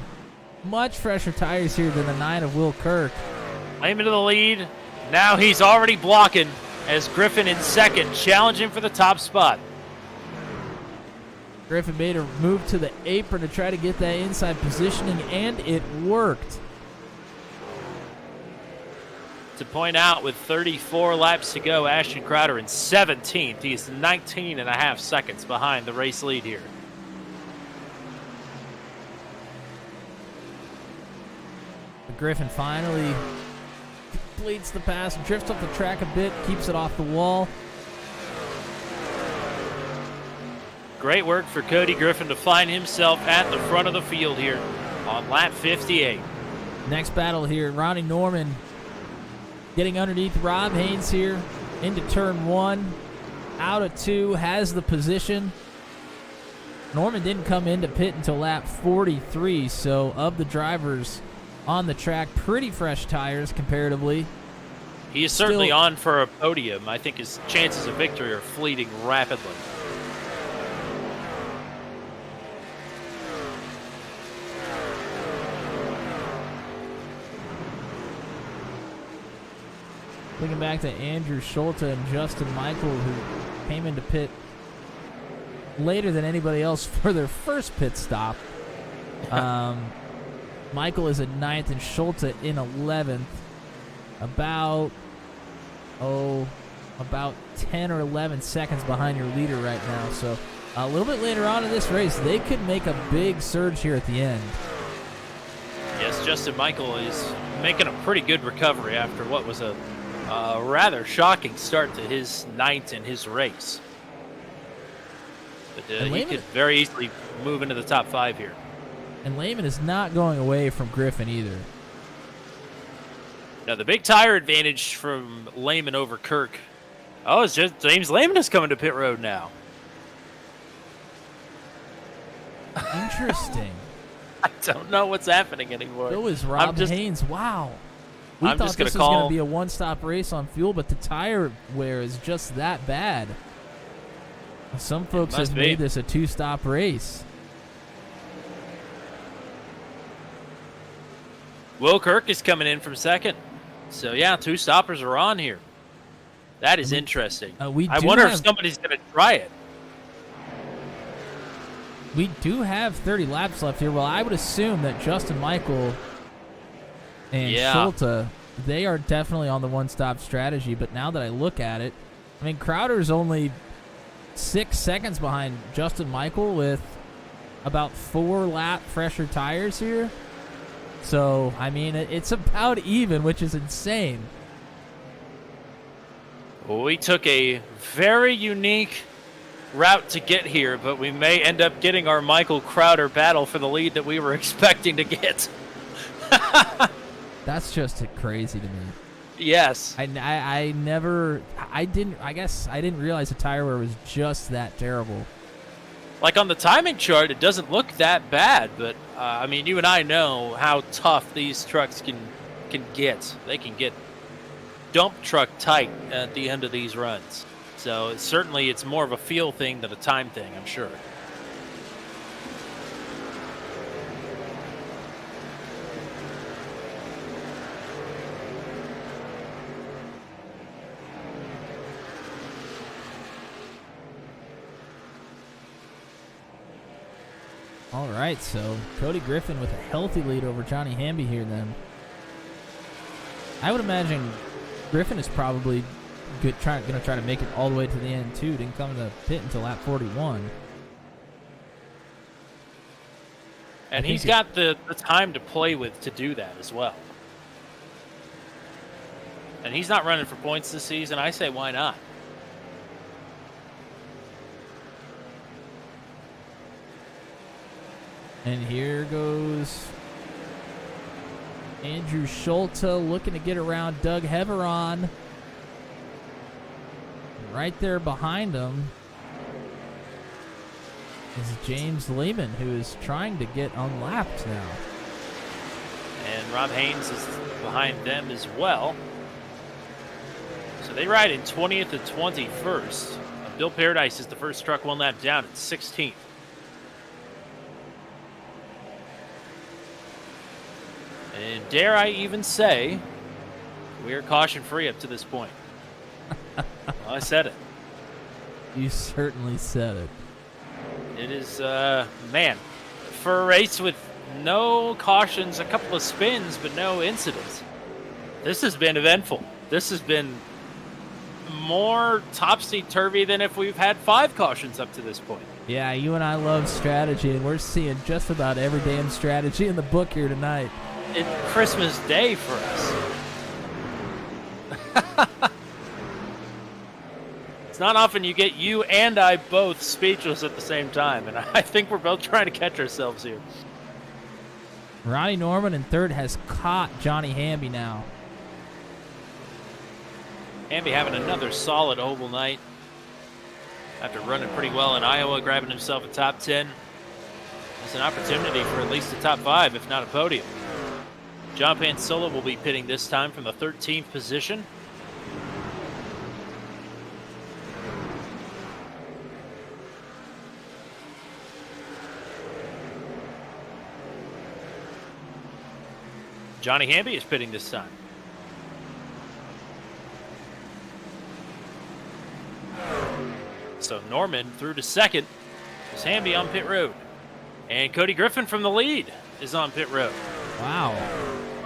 Much fresher tires here than the 9 of Will Kirk.
Lehman to the lead. Now he's already blocking as Griffin in second, challenging for the top spot.
Griffin made a move to the apron to try to get that inside positioning, and it worked.
To point out, with 34 laps to go, Ashton Crowder in 17th. He is 19 and a half seconds behind the race lead here.
Griffin finally completes the pass, drifts up the track a bit, keeps it off the wall.
Great work for Cody Griffin to find himself at the front of the field here on lap 58.
Next battle here, Ronnie Norman getting underneath Rob Haynes here into turn 1, out of 2, has the position. Norman didn't come into pit until lap 43, so of the drivers on the track, pretty fresh tires comparatively.
He is certainly on for a podium. I think his chances of victory are fleeting rapidly.
Looking back to Andrew Schulte and Justin Michael, who came into pit later than anybody else for their first pit stop. Michael is at 9th and Schulte in 11th. About 10 or 11 seconds behind your leader right now. So a little bit later on in this race, they could make a big surge here at the end.
Yes, Justin Michael is making a pretty good recovery after what was a rather shocking start to his 9th in his race. But he could very easily move into the top 5 here.
And Lehman is not going away from Griffin either.
Now, the big tire advantage from Lehman over Kirk. Oh, it's just James Lehman is coming to pit road now.
Interesting.
I don't know what's happening anymore.
So is Rob Haynes. Wow. We thought this was going to be a one-stop race on fuel, but the tire wear is just that bad. Some folks have made this a 2-stop race.
Will Kirk is coming in from second. So, yeah, 2 stoppers are on here. That is interesting. I wonder if somebody's going to try it.
We do have 30 laps left here. Well, I would assume that Justin Michael and Schulte, they are definitely on the one-stop strategy. But now that I look at it, I mean, Crowder's only 6 seconds behind Justin Michael with about 4 lap fresher tires here. So, I mean, it's about even, which is insane.
We took a very unique route to get here, but we may end up getting our Michael Crowder battle for the lead that we were expecting to get.
That's just crazy to me.
Yes.
I guess I didn't realize the tire wear was just that terrible.
Like on the timing chart, it doesn't look that bad, but I mean, you and I know how tough these trucks can get. They can get dump truck tight at the end of these runs. So certainly it's more of a feel thing than a time thing, I'm sure.
All right, so Cody Griffin with a healthy lead over Johnny Hamby here then. I would imagine Griffin is probably going to try to make it all the way to the end, too. Didn't come to the pit until lap 41.
And he's got the time to play with to do that as well. And he's not running for points this season. I say, why not?
And here goes Andrew Schulte looking to get around Doug Heveron. Right there behind him is James Lehman, who is trying to get unlapped now.
And Rob Haynes is behind them as well. So they ride in 20th and 21st. Bill Paradise is the first truck one lap down at 16th. And dare I even say, we are caution-free up to this point. Well, I said it.
You certainly said it.
It is, man, for a race with no cautions, a couple of spins, but no incidents, this has been eventful. This has been more topsy-turvy than if we've had 5 cautions up to this point.
Yeah, you and I love strategy, and we're seeing just about every damn strategy in the book here tonight.
It's Christmas Day for us. It's not often you get you and I both speechless at the same time, and I think we're both trying to catch ourselves here.
Ronnie Norman in third has caught Johnny Hamby now.
Hamby having another solid oval night after running pretty well in Iowa, grabbing himself a top 10. It's an opportunity for at least a top 5, if not a podium. John Pansola will be pitting this time from the 13th position. Johnny Hamby is pitting this time. So Norman through to second. Is Hamby on pit road. And Cody Griffin from the lead is on pit road.
Wow.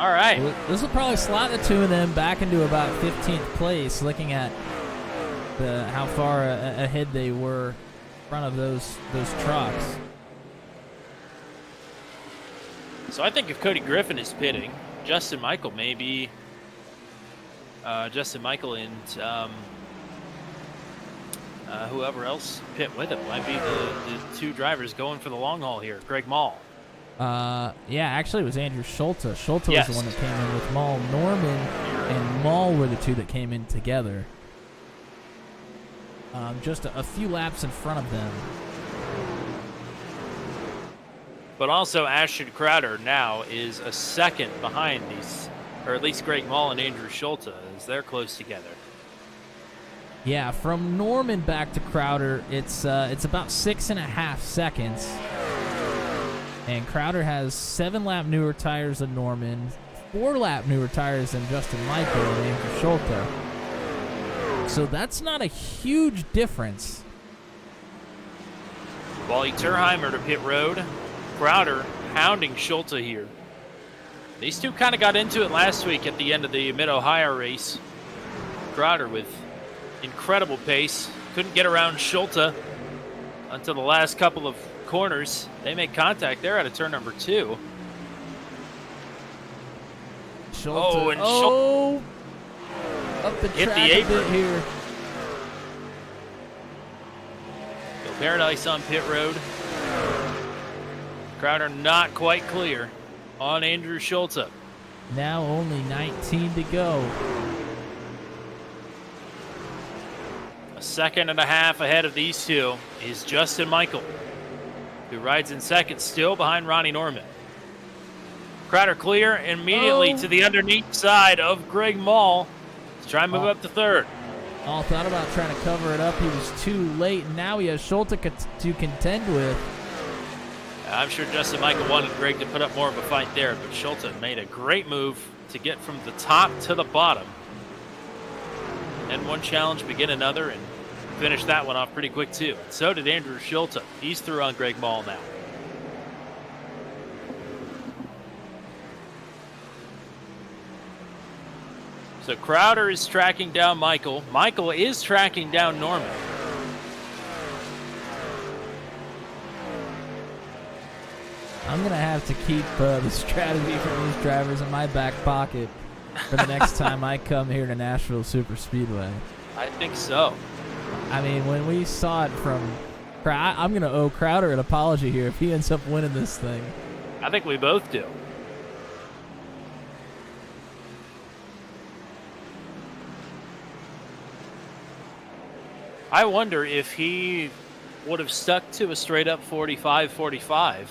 All right.
Well, this will probably slot the two of them back into about 15th place, looking at how far ahead they were in front of those trucks.
So I think if Cody Griffin is pitting, Justin Michael maybe Justin Michael and whoever else pit with him might be the 2 drivers going for the long haul here. Greg Mall.
Yeah, actually it was Andrew Schulte. Schulte
Yes.
was the one that came in with Mall. Norman and Mall were the 2 that came in together. Just a few laps in front of them.
But also Ashton Crowder now is a second behind these, or at least Greg Mall and Andrew Schulte, as they're close together.
Yeah, from Norman back to Crowder, it's about 6.5 seconds. And Crowder has 7-lap newer tires than Norman, 4-lap newer tires than Justin Michael and Andrew Schulte. So that's not a huge difference.
Wally Turheimer to pit road. Crowder hounding Schulte here. These 2 kind of got into it last week at the end of the Mid-Ohio race. Crowder with incredible pace. Couldn't get around Schulte until the last couple of corners. They make contact there out of turn number 2.
Schulte,
Oh, and
up the
hit
track
the
a bit
apron.
here.
Bill Paradise on pit road. Crowder not quite clear on Andrew Schulte.
Now only 19 to go.
A second and a half ahead of these 2 is Justin Michael, who rides in second, still behind Ronnie Norman. Crowder clear immediately to the underneath side of Greg Mall. Let's try and move up to third.
All thought about trying to cover it up. He was too late, and now he has Schulte to contend with.
I'm sure Justin Michael wanted Greg to put up more of a fight there, but Schulte made a great move to get from the top to the bottom. And one challenge, begin another, and finish that one off pretty quick too. And so did Andrew Schulte. He's through on Greg Mall now. So Crowder is tracking down Michael. Michael is tracking down Norman.
I'm going to have to keep the strategy from these drivers in my back pocket for the next time I come here to Nashville Super Speedway.
I think so.
I mean, when we saw it from... I'm going to owe Crowder an apology here if he ends up winning this thing.
I think we both do. I wonder if he would have stuck to a straight-up 45-45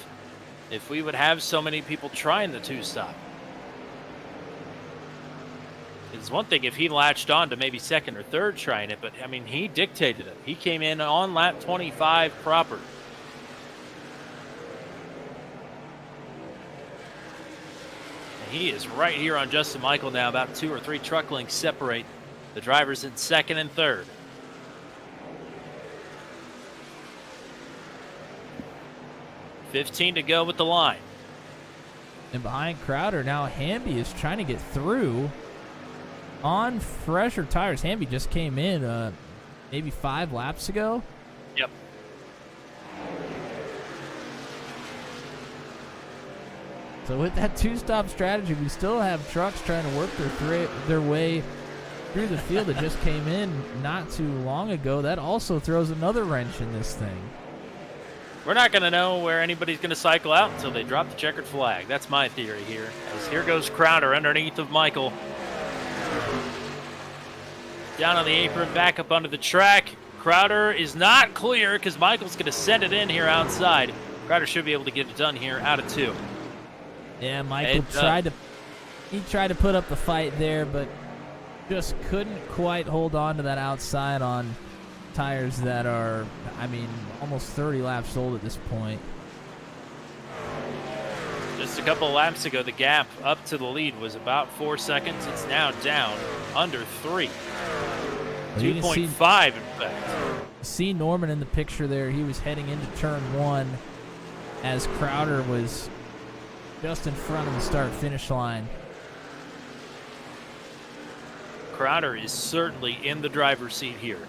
if we would have so many people trying the two-stop. It's one thing if he latched on to maybe second or third trying it, but, I mean, he dictated it. He came in on lap 25 proper. And he is right here on Justin Michael now. About 2 or 3 truck lengths separate the drivers in second and third. $15 to go with the line.
And behind Crowder, now Hamby is trying to get through on fresher tires. Hamby just came in maybe 5 laps ago.
Yep.
So with that two-stop strategy, we still have trucks trying to work their way through the field that just came in not too long ago. That also throws another wrench in this thing.
We're not going to know where anybody's going to cycle out until they drop the checkered flag. That's my theory here. As here goes Crowder underneath of Michael. Down on the apron, back up onto the track. Crowder is not clear because Michael's going to send it in here outside. Crowder should be able to get it done here out of 2.
Yeah, Michael tried to put up the fight there, but just couldn't quite hold on to that outside on tires that are, I mean, almost 30 laps old at this point.
Just a couple of laps ago, the gap up to the lead was about 4 seconds. It's now down under 3. 2.5 in fact.
See Norman in the picture there. He was heading into turn 1 as Crowder was just in front of the start-finish line.
Crowder is certainly in the driver's seat here.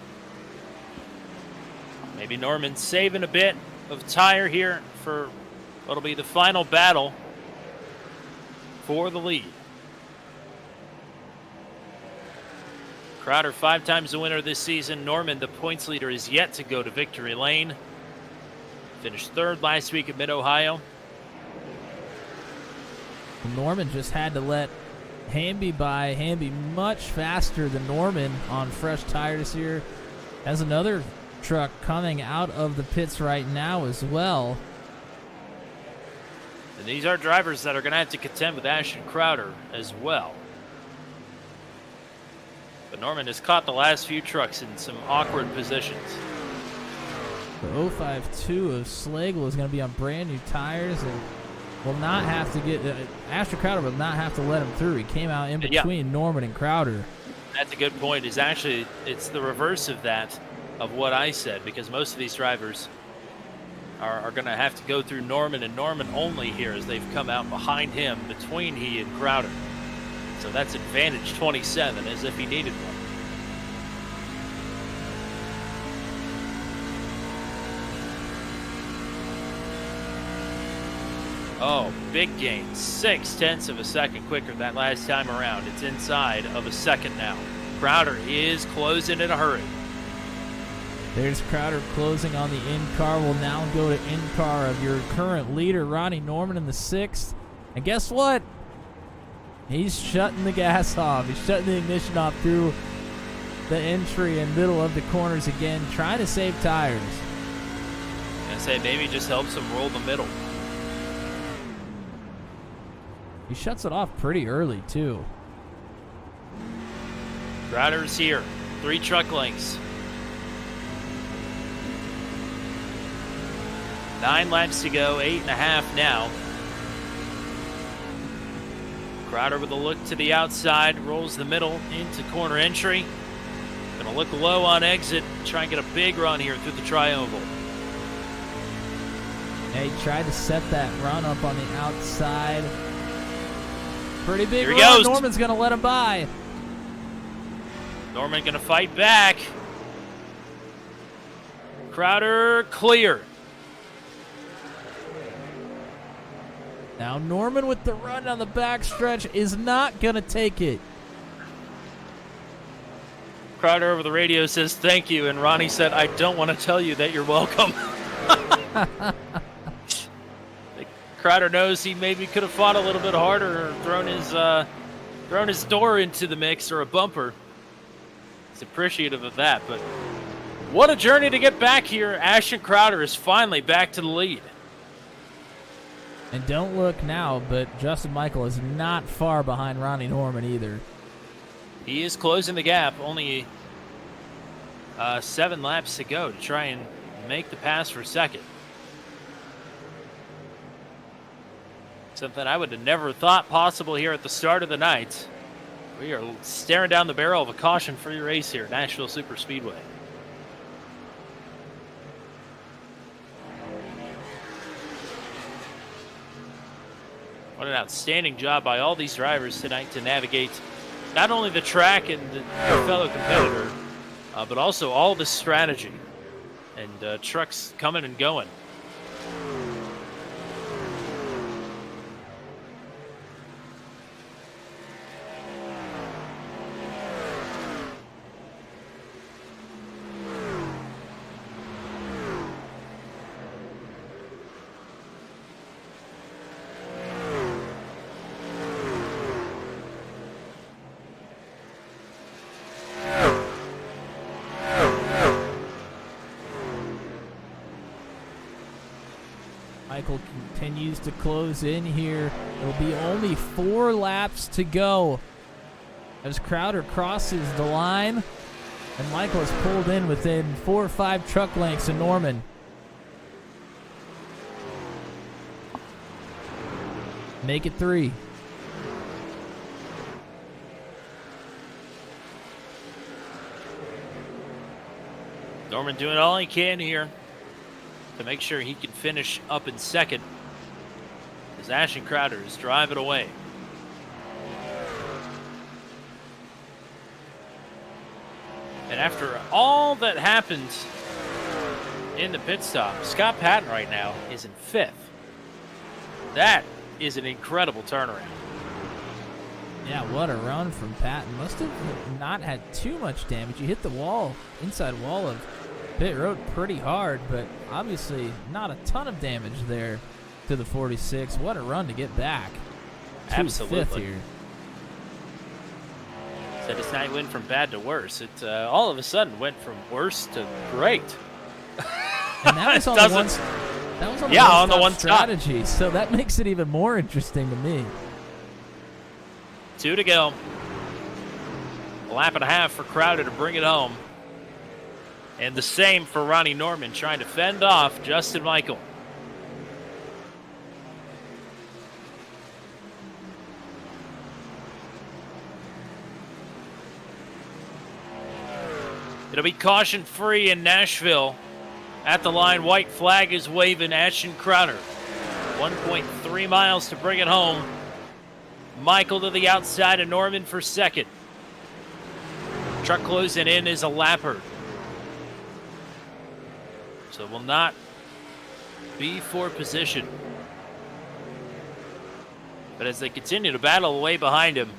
Maybe Norman saving a bit of tire here for what'll be the final battle for the lead. Crowder 5 times the winner this season. Norman, the points leader, is yet to go to victory lane. Finished 3rd last week at Mid-Ohio.
Norman just had to let Hamby by. Hamby much faster than Norman on fresh tires here. Has another truck coming out of the pits right now as well.
And these are drivers that are going to have to contend with Ashton Crowder as well. But Norman has caught the last few trucks in some awkward positions.
The 052 of Slagle is going to be on brand new tires and will not have to get Ashton Crowder will not have to let him through. He came out in between Norman and Crowder.
That's a good point. It's the reverse of that, of what I said, because most of these drivers are going to have to go through Norman and Norman only here as they've come out behind him between he and Crowder. So that's advantage 27 as if he needed one. Oh, big gain. 0.6 of a second quicker that last time around. It's inside of a second now. Crowder is closing in a hurry.
There's Crowder closing on the in-car. We'll now go to in-car of your current leader, Ronnie Norman, in the 6th. And guess what? He's shutting the gas off. He's shutting the ignition off through the entry and middle of the corners again, trying to save tires.
I say maybe just helps him roll the middle.
He shuts it off pretty early, too.
Crowder's here. 3 truck lengths. 9 laps to go, 8.5 now. Crowder with a look to the outside, rolls the middle into corner entry. Gonna look low on exit, try and get a big run here through the tri-oval.
Yeah, he tried to set that run up on the outside. Pretty big
Here he
run.
goes.
Norman's gonna let him by.
Norman going to fight back. Crowder clear.
Now Norman with the run down the backstretch is not going to take it.
Crowder over the radio says thank you, and Ronnie said, I don't want to tell you that you're welcome. Crowder knows he maybe could have fought a little bit harder or thrown his door into the mix or a bumper. He's appreciative of that, but what a journey to get back here. Ashton Crowder is finally back to the lead.
And don't look now, but Justin Michael is not far behind Ronnie Norman either.
He is closing the gap. Only 7 laps to go to try and make the pass for second. Something I would have never thought possible here at the start of the night. We are staring down the barrel of a caution-free race here at Nashville Superspeedway. What an outstanding job by all these drivers tonight to navigate not only the track and their fellow competitor, but also all the strategy and trucks coming and going.
Michael continues to close in here. There'll be only 4 laps to go as Crowder crosses the line, and Michael is pulled in within 4 or 5 truck lengths of Norman. Make it 3.
Norman doing all he can here to make sure he can finish up in second as Ashton Crowder is driving away. And after all that happened in the pit stop, Scott Patton right now is in 5th. That is an incredible turnaround.
Yeah, what a run from Patton. Must have not had too much damage. You hit the wall, inside wall of pit road pretty hard, but obviously not a ton of damage there to the 46. What a run to get back.
Absolutely.
5th here.
Said his night went from bad to worse. It all of a sudden went from worse to great.
And that was on the one. That was on the one strategy. So that makes it even more interesting to me.
2 to go. A lap and a half for Crowder to bring it home. And the same for Ronnie Norman, trying to fend off Justin Michael. It'll be caution-free in Nashville. At the line, white flag is waving. Ashton Crowder, 1.3 miles to bring it home. Michael to the outside of Norman for second. Truck closing in is a lapper. So will not be for position. But as they continue to battle away behind him,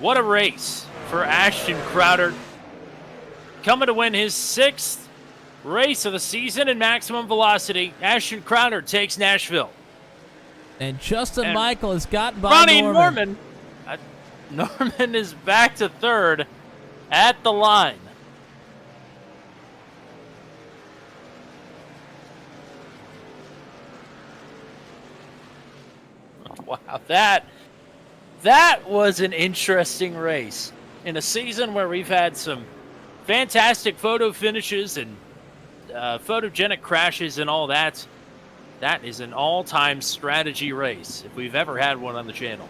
what a race for Ashton Crowder. Coming to win his 6th race of the season in maximum velocity. Ashton Crowder takes Nashville.
And Justin Michael has gotten by
Ronnie
Norman.
Norman is back to 3rd at the line. Wow, that was an interesting race. In a season where we've had some fantastic photo finishes and photogenic crashes and all that, that is an all-time strategy race, if we've ever had one on the channel.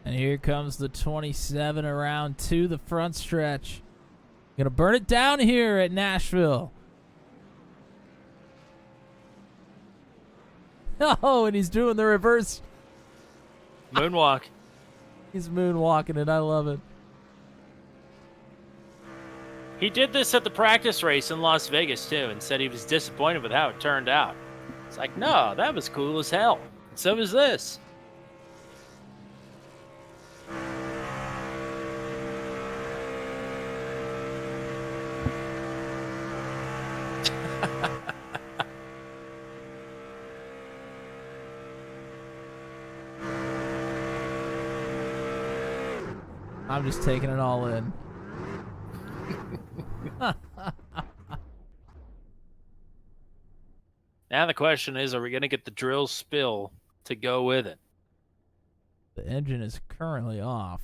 And here comes the 27 around to the front stretch. Gonna burn it down here at Nashville. Oh, and he's doing the reverse.
Moonwalk.
He's moonwalking it. I love it.
He did this at the practice race in Las Vegas, too, and said he was disappointed with how it turned out. It's like, no, that was cool as hell. And so was this.
I'm just taking it all in.
Now the question is, are we going to get the drill spill to go with it?
The engine is currently off.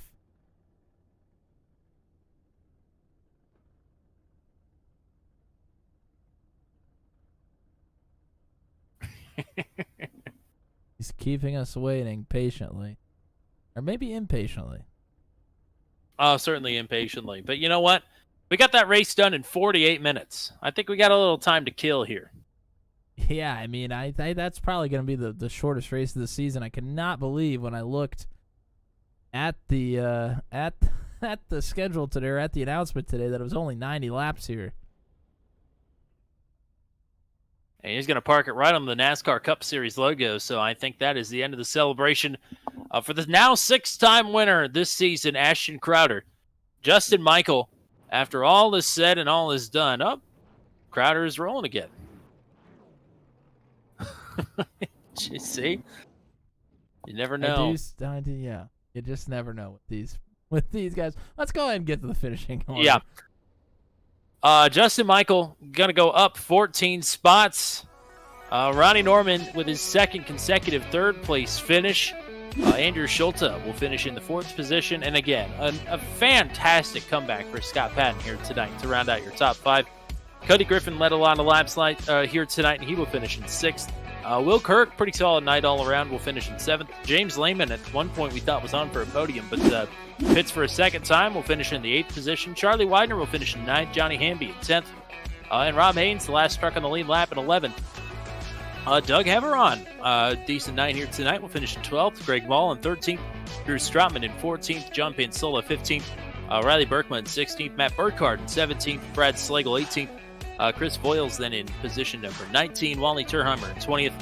He's keeping us waiting patiently. Or maybe impatiently.
Oh, certainly impatiently. But you know what? We got that race done in 48 minutes. I think we got a little time to kill here.
Yeah, I mean, I that's probably going to be the shortest race of the season. I cannot believe when I looked at the at the schedule today, or at the announcement today, that it was only 90 laps here.
And he's going to park it right on the NASCAR Cup Series logo, so I think that is the end of the celebration for the now 6-time winner this season, Ashton Crowder. Justin Michael, after all is said and all is done, Crowder is rolling again. You see? You never know.
Yeah, you just never know with these guys. Let's go ahead and get to the finishing order.
Yeah. Justin Michael going to go up 14 spots. Ronnie Norman with his second consecutive third-place finish. Andrew Schulte will finish in the 4th position. And again, a fantastic comeback for Scott Patton here tonight to round out your top 5. Cody Griffin led a lot of laps here tonight, and he will finish in 6th. Will Kirk, pretty solid night all around, will finish in 7th. James Lehman, at one point we thought was on for a podium, but pits for a second time, will finish in the 8th position. Charlie Widener will finish in 9th. Johnny Hamby in 10th. And Rob Haynes, the last truck on the lead lap, in 11th. Doug Heveron, decent night here tonight, will finish in 12th. Greg Ball in 13th. Drew Strotman in 14th. John Pansola 15th. Riley Berkman in 16th. Matt Burkhardt in 17th. Brad Slagle 18th. Chris Voiles then in position number 19. Wally Turheimer in 20th.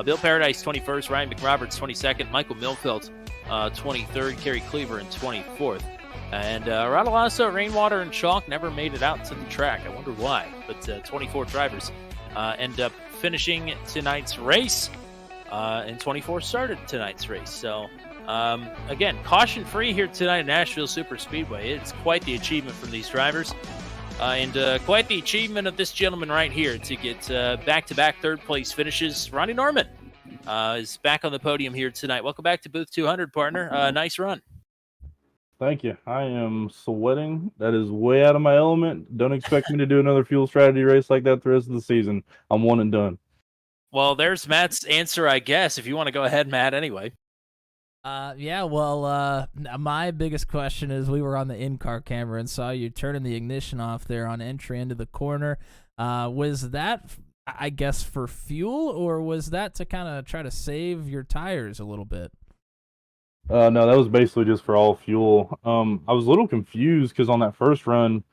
Bill Paradise 21st. Ryan McRoberts 22nd. Michael Milfeld 23rd. Kerry Cleaver in 24th. And Rod Alonso, Rainwater, and Chalk never made it out to the track. I wonder why. But 24 drivers end up finishing tonight's race. And 24 started tonight's race. So, again, caution-free here tonight at Nashville Super Speedway. It's quite the achievement from these drivers. And quite the achievement of this gentleman right here to get back-to-back third-place finishes. Ronnie Norman is back on the podium here tonight. Welcome back to Booth 200, partner. Nice run.
Thank you. I am sweating. That is way out of my element. Don't expect me to do another fuel strategy race like that the rest of the season. I'm one and done.
Well, there's Matt's answer, I guess, if you want to go ahead, Matt, anyway.
My biggest question is, we were on the in-car camera and saw you turning the ignition off there on entry into the corner. Was that, I guess, for fuel, or was that to kind of try to save your tires a little bit?
No, that was basically just for all fuel. I was a little confused because on that first run,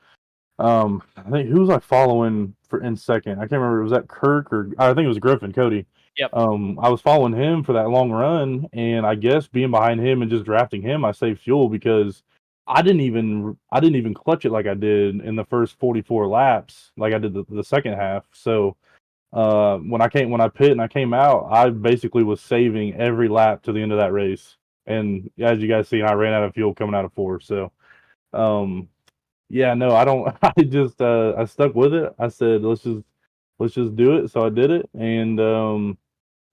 I think who was I following in second? I can't remember. Was that Kirk or I think it was Griffin, Cody.
Yep.
I was following him for that long run, and I guess being behind him and just drafting him, I saved fuel because I didn't even clutch it like I did in the first 44 laps, like I did the second half. So when I pit and I came out, I basically was saving every lap to the end of that race. And as you guys see, I ran out of fuel coming out of 4. So yeah, no, I don't. I stuck with it. I said let's just do it. So I did it, and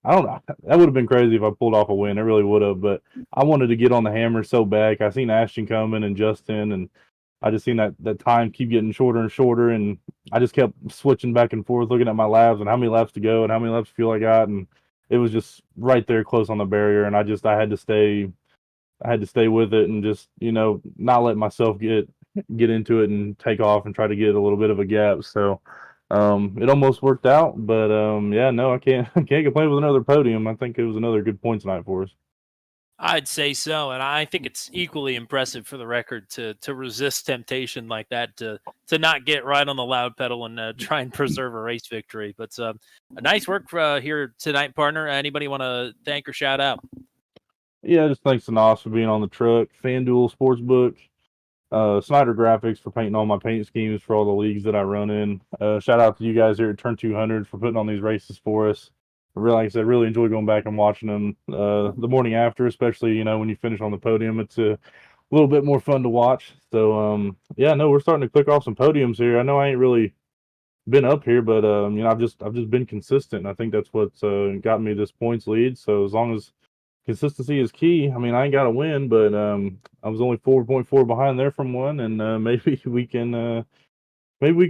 I don't know. That would have been crazy if I pulled off a win. It really would have. But I wanted to get on the hammer so bad. I seen Ashton coming and Justin, and I just seen that time keep getting shorter and shorter. And I just kept switching back and forth, looking at my laps and how many laps to go and how many laps of fuel I got. And it was just right there close on the barrier. And I had to stay with it and just, not let myself get into it and take off and try to get a little bit of a gap. So It almost worked out, but yeah, no, I can't I can't complain with another podium. I think it was another good points night for us.
I'd say so, and I think it's equally impressive for the record to resist temptation like that, to not get right on the loud pedal and try and preserve a race victory. But a nice work here tonight, partner. Anybody want to thank or shout out?
Yeah, just thanks to Nos for being on the truck, FanDuel Sportsbook, Snyder Graphics for painting all my paint schemes for all the leagues that I run in. Shout out to you guys here at Turn 200 for putting on these races for us. Really, like I said, really enjoy going back and watching them the morning after, especially when you finish on the podium. It's a little bit more fun to watch. So yeah, no, we're starting to click off some podiums here. I know I ain't really been up here, but I've just been consistent. And I think that's what's got me this points lead. So as long as consistency is key. I mean, I ain't got to win, but I was only 4.4 behind there from one, and maybe we can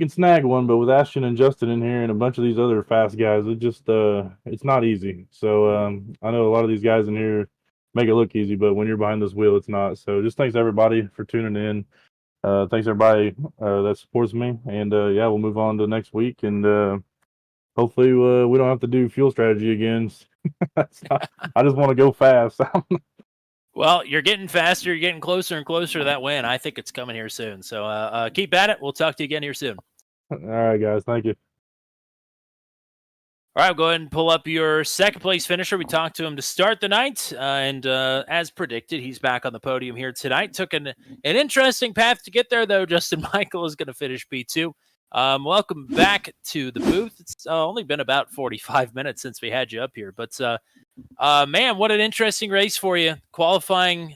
snag one. But with Ashton and Justin in here and a bunch of these other fast guys, it's not easy. So I know a lot of these guys in here make it look easy, but when you're behind this wheel, it's not. So just thanks everybody for tuning in. Thanks everybody that supports me, and yeah, we'll move on to next week, and hopefully we don't have to do fuel strategy again. I just want to go fast.
Well, you're getting faster. You're getting closer and closer to that win. I think it's coming here soon. So keep at it. We'll talk to you again here soon.
All right, guys. Thank you.
All right, we'll go ahead and pull up your second place finisher. We talked to him to start the night, and as predicted, he's back on the podium here tonight. Took an interesting path to get there, though. Justin Michael is going to finish P2. Welcome back to the booth. It's only been about 45 minutes since we had you up here, but man, what an interesting race for you. Qualifying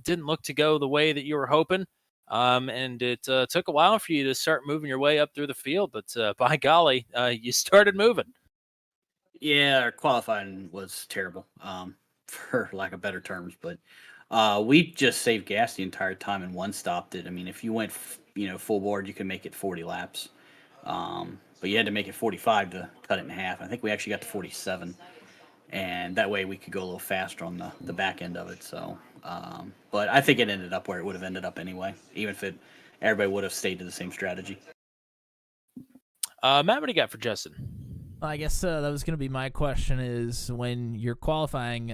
didn't look to go the way that you were hoping, and it took a while for you to start moving your way up through the field, but by golly, you started moving.
Yeah, our qualifying was terrible, for lack of better terms. But we just saved gas the entire time and one stopped it. I mean, if you went, full board, you could make it 40 laps, but you had to make it 45 to cut it in half. I think we actually got to 47, and that way we could go a little faster on the back end of it. So, but I think it ended up where it would have ended up anyway, even if everybody would have stayed to the same strategy.
Matt, what do you got for Justin?
I guess that was going to be my question is when your qualifying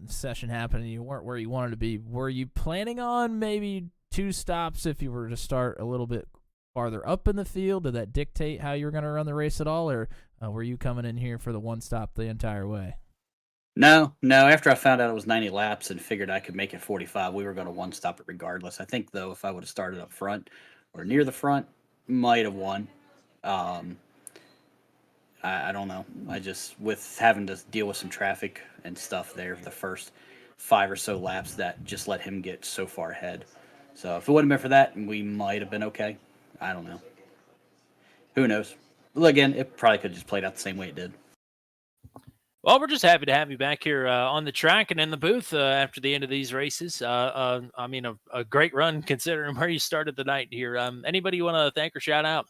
session happened and you weren't where you wanted to be, were you planning on maybe 2 stops if you were to start a little bit farther up in the field? Did that dictate how you were going to run the race at all, or were you coming in here for the 1 stop the entire way?
No. After I found out it was 90 laps and figured I could make it 45, we were going to 1 stop it regardless. I think, though, if I would have started up front or near the front, might have won. I don't know. I just, with having to deal with some traffic and stuff there, the first 5 or so laps, that just let him get so far ahead. So if it wouldn't have been for that, we might have been okay. I don't know. Who knows? Well, again, it probably could have just played out the same way it did.
Well, we're just happy to have you back here on the track and in the booth after the end of these races. I mean, a great run considering where you started the night here. Anybody you want to thank or shout out?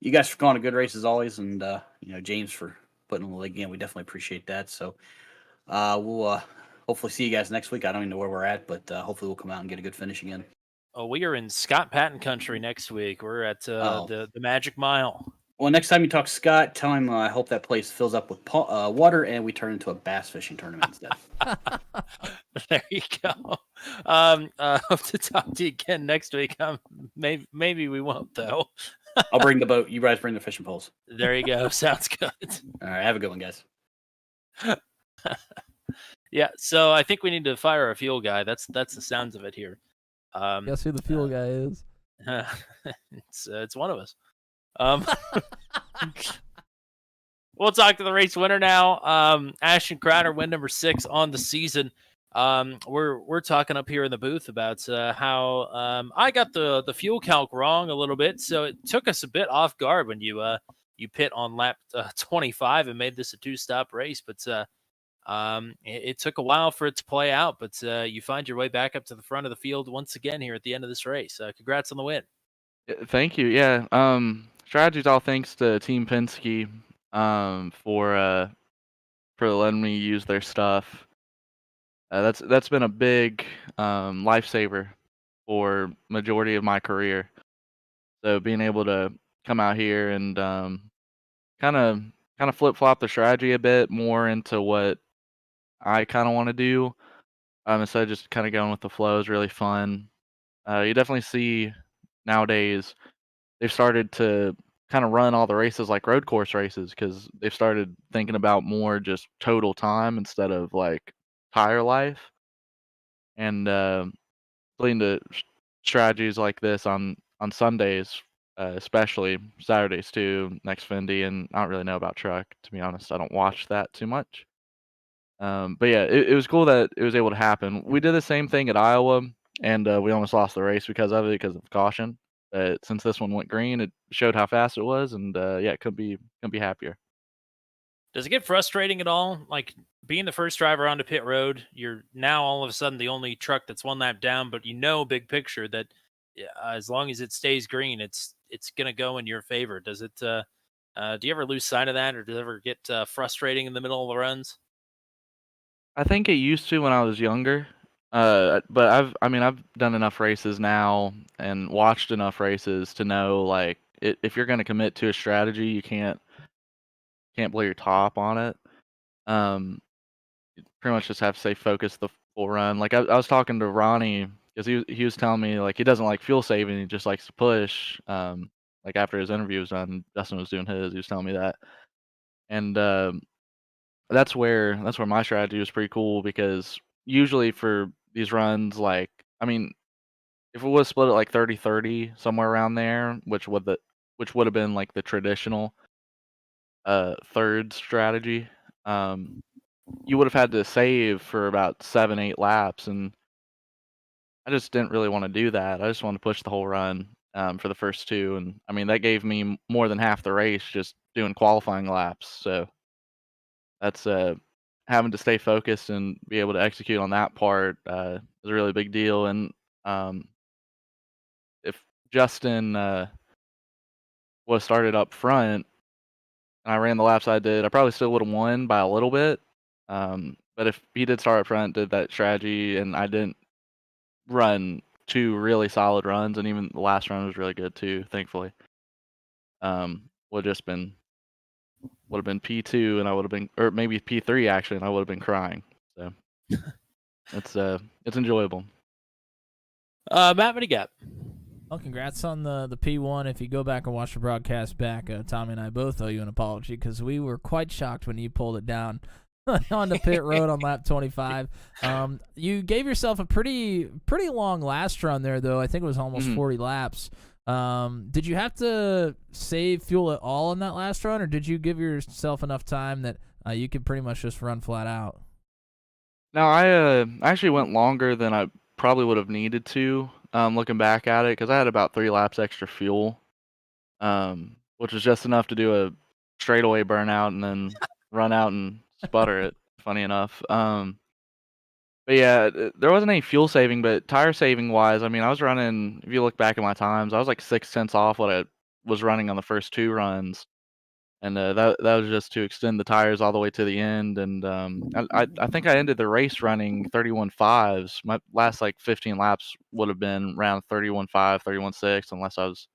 You guys for calling a good race as always, and James for putting on the leg in. We definitely appreciate that. So we'll hopefully see you guys next week. I don't even know where we're at, but hopefully we'll come out and get a good finish again.
Oh, we are in Scott Patton country next week. We're at the Magic Mile.
Well, next time you talk to Scott, tell him I hope that place fills up with water and we turn into a bass fishing tournament instead.
There you go. Hope to talk to you again next week. Maybe we won't, though.
I'll bring the boat. You guys bring the fishing poles.
There you go. Sounds good.
All right. Have a good one, guys.
Yeah. So I think we need to fire a fuel guy. That's the sounds of it here.
Guess who the fuel guy is?
It's one of us. We'll talk to the race winner now. Ashton Crowder, win number 6 on the season. We're talking up here in the booth about how I got the fuel calc wrong a little bit, so it took us a bit off guard when you pit on lap 25 and made this a 2-stop race. But it took a while for it to play out, but you find your way back up to the front of the field once again here at the end of this race. Congrats on the win.
Thank you. Yeah. Strategy's all thanks to Team Penske for letting me use their stuff. That's been a big lifesaver for majority of my career. So being able to come out here and kind of flip flop the strategy a bit more into what I kind of want to do. Instead of just kind of going with the flow is really fun. You definitely see nowadays they've started to kind of run all the races like road course races because they've started thinking about more just total time instead of like tire life, and leading to strategies like this on Sundays, especially Saturdays too. Next Fendi, and I don't really know about truck to be honest. I don't watch that too much. But yeah, it was cool that it was able to happen. We did the same thing at Iowa, and we almost lost the race because of it because of caution. But since this one went green, it showed how fast it was, and yeah, couldn't be happier.
Does it get frustrating at all? Like being the first driver onto pit road, you're now all of a sudden the only truck that's one lap down, but big picture that as long as it stays green, it's gonna go in your favor. Does it? Do you ever lose sight of that, or does it ever get frustrating in the middle of the runs?
I think it used to when I was younger, but I've done enough races now and watched enough races to know like if you're going to commit to a strategy, you can't blow your top on it. Um, Pretty much just have to stay focused the full run. Like I was talking to Ronnie because he was telling me like he doesn't like fuel saving, he just likes to push. Like after his interview was done, Justin was doing his. He was telling me that, and that's where my strategy was pretty cool because usually for these runs, like I mean, if it was split at like 30-30 somewhere around there, which would have been like the traditional third strategy, you would have had to save for about 7-8 laps, and I just didn't really want to do that. I just wanted to push the whole run for the first two, and I mean that gave me more than half the race just doing qualifying laps. So that's having to stay focused and be able to execute on that part is a really big deal. And um, if Justin was started up front and I ran the laps I did, I probably still would have won by a little bit. But if he did start up front, did that strategy, and I didn't run two really solid runs, and even the last run was really good too, thankfully. Would have just been would have been P2, and I would have been, or maybe P3 actually, and I would have been crying. So it's enjoyable.
Matt, what do you got?
Well, congrats on the P1. If you go back and watch the broadcast back, Tommy and I both owe you an apology because we were quite shocked when you pulled it down on the pit road on lap 25. You gave yourself a pretty long last run there, though. I think it was almost 40 laps. Did you have to save fuel at all in that last run, or did you give yourself enough time that you could pretty much just run flat out?
No, I actually went longer than I probably would have needed to. Looking back at it, because I had about 3 laps extra fuel, which was just enough to do a straightaway burnout and then run out and sputter it. Funny enough. But yeah, there wasn't any fuel saving, but tire saving wise, I mean, I was running. If you look back at my times, I was like 6 tenths off what I was running on the first 2 runs, and that was just to extend the tires all the way to the end. And I think I ended the race running 31.5s. My last like 15 laps would have been around 31.5, 31.6, unless I was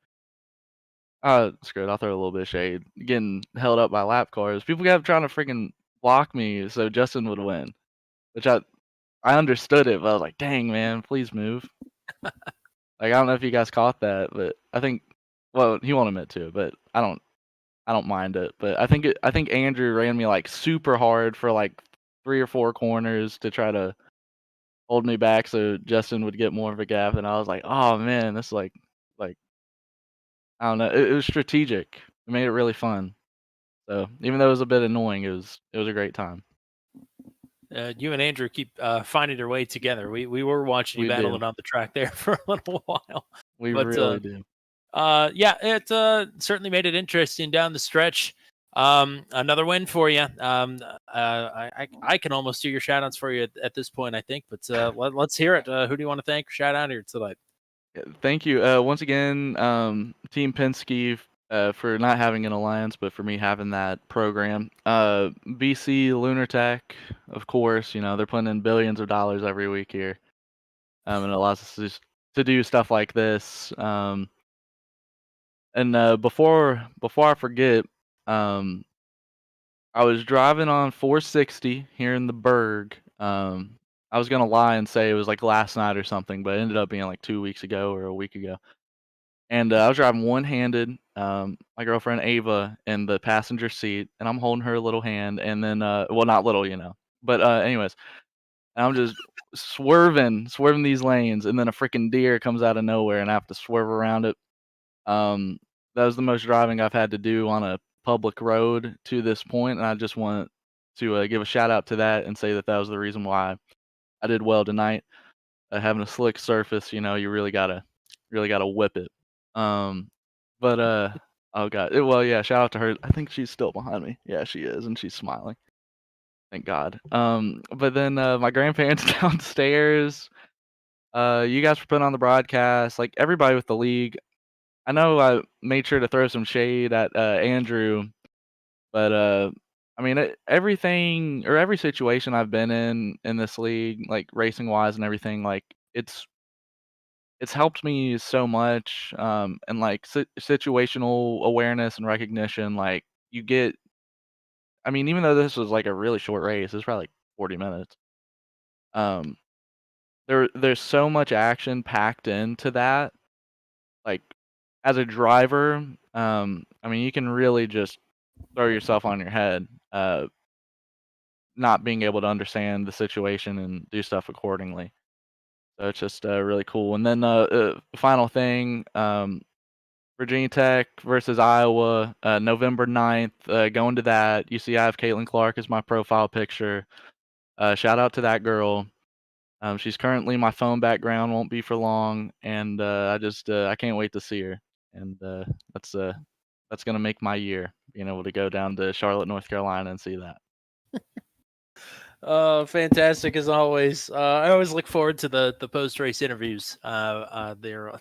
screw it. I'll throw a little bit of shade. Getting held up by lap cars. People kept trying to freaking block me so Justin would win, which I understood it, but I was like, dang man, please move. Like I don't know if you guys caught that, but I think, well, he won't admit to it, but I don't mind it. But I think Andrew ran me like super hard for like 3 or 4 corners to try to hold me back so Justin would get more of a gap, and I was like, oh man, this is like I don't know. It was strategic. It made it really fun. So even though it was a bit annoying, it was a great time.
You and Andrew keep finding your way together. We were watching you
We
battling
do.
on the track there for a little while.
We
But
really do.
yeah, it certainly made it interesting down the stretch. Another win for you. I can almost do your shout outs for you at this point, I think. But let's hear it. Who do you want to thank or shout out here tonight?
Thank you. Once again, Team Penske for not having an alliance, but for me having that program. BC Lunar Tech, of course, they're putting in billions of dollars every week here. And it allows us to do stuff like this. And before I forget, I was driving on 460 here in the Berg. I was gonna lie and say it was like last night or something, but it ended up being like 2 weeks ago or a week ago. And I was driving one-handed. My girlfriend Ava in the passenger seat, and I'm holding her little hand. And then, well, not little, but anyways, and I'm just swerving these lanes, and then a freaking deer comes out of nowhere, and I have to swerve around it. That was the most driving I've had to do on a public road to this point, and I just want to give a shout out to that and say that was the reason why I did well tonight. Having a slick surface, you really gotta whip it. But oh god, well, yeah, shout out to her. I think she's still behind me. Yeah, she is, and she's smiling. Thank God. But then my grandparents downstairs. You guys were putting on the broadcast, like everybody with the league. I know I made sure to throw some shade at Andrew, but I mean, everything or every situation I've been in this league, like racing wise and everything, like it's helped me so much, and like situational awareness and recognition. Like you get, I mean, even though this was like a really short race, it's probably like 40 minutes. There's so much action packed into that. Like as a driver, I mean, you can really just throw yourself on your head, not being able to understand the situation and do stuff accordingly. So it's just really cool. And then the final thing, Virginia Tech versus Iowa, November 9th. Going to that. You see I have Caitlin Clark as my profile picture. Shout out to that girl. She's currently my phone background, won't be for long, and I can't wait to see her. And that's gonna make my year, being able to go down to Charlotte, North Carolina, and see that.
Fantastic as always. I always look forward to the post race interviews. They're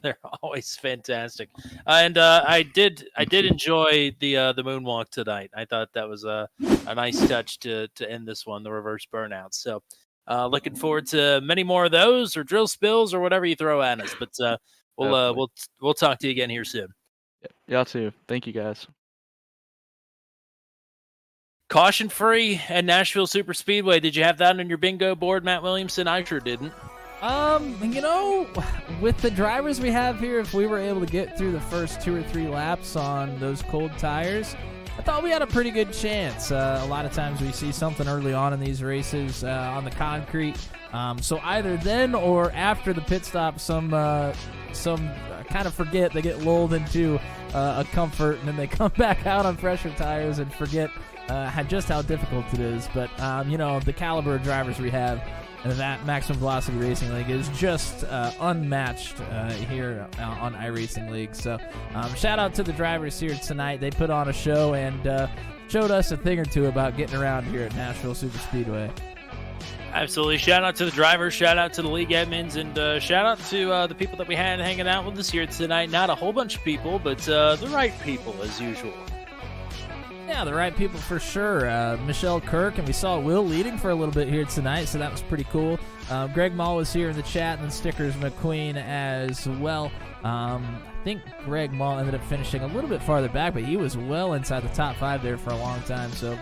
always fantastic. And I did enjoy the moonwalk tonight. I thought that was a nice touch to end this one, the reverse burnout. So looking forward to many more of those, or drill spills, or whatever you throw at us. But we'll talk to you again here soon.
Y'all too. Thank you guys.
Caution free at Nashville Super Speedway. Did you have that on your bingo board, Matt Williamson? I sure didn't.
With the drivers we have here, if we were able to get through the first 2 or 3 laps on those cold tires, I thought we had a pretty good chance. A lot of times we see something early on in these races on the concrete. So either then or after the pit stop, some kind of forget, they get lulled into a comfort, and then they come back out on fresher tires and forget just how difficult it is. But the caliber of drivers we have in that Maximum Velocity Racing League is just unmatched here on iRacing League. So shout out to the drivers here tonight. They put on a show and showed us a thing or two about getting around here at Nashville Super Speedway.
Absolutely. Shout out to the drivers, shout out to the league admins, and shout out to the people that we had hanging out with us here tonight. Not a whole bunch of people, but the right people as usual.
Yeah, the right people for sure. Michelle Kirk, and we saw Will leading for a little bit here tonight, so that was pretty cool. Greg Mall was here in the chat, and then Stickers McQueen as well. I think Greg Mall ended up finishing a little bit farther back, but he was well inside the top 5 there for a long time, so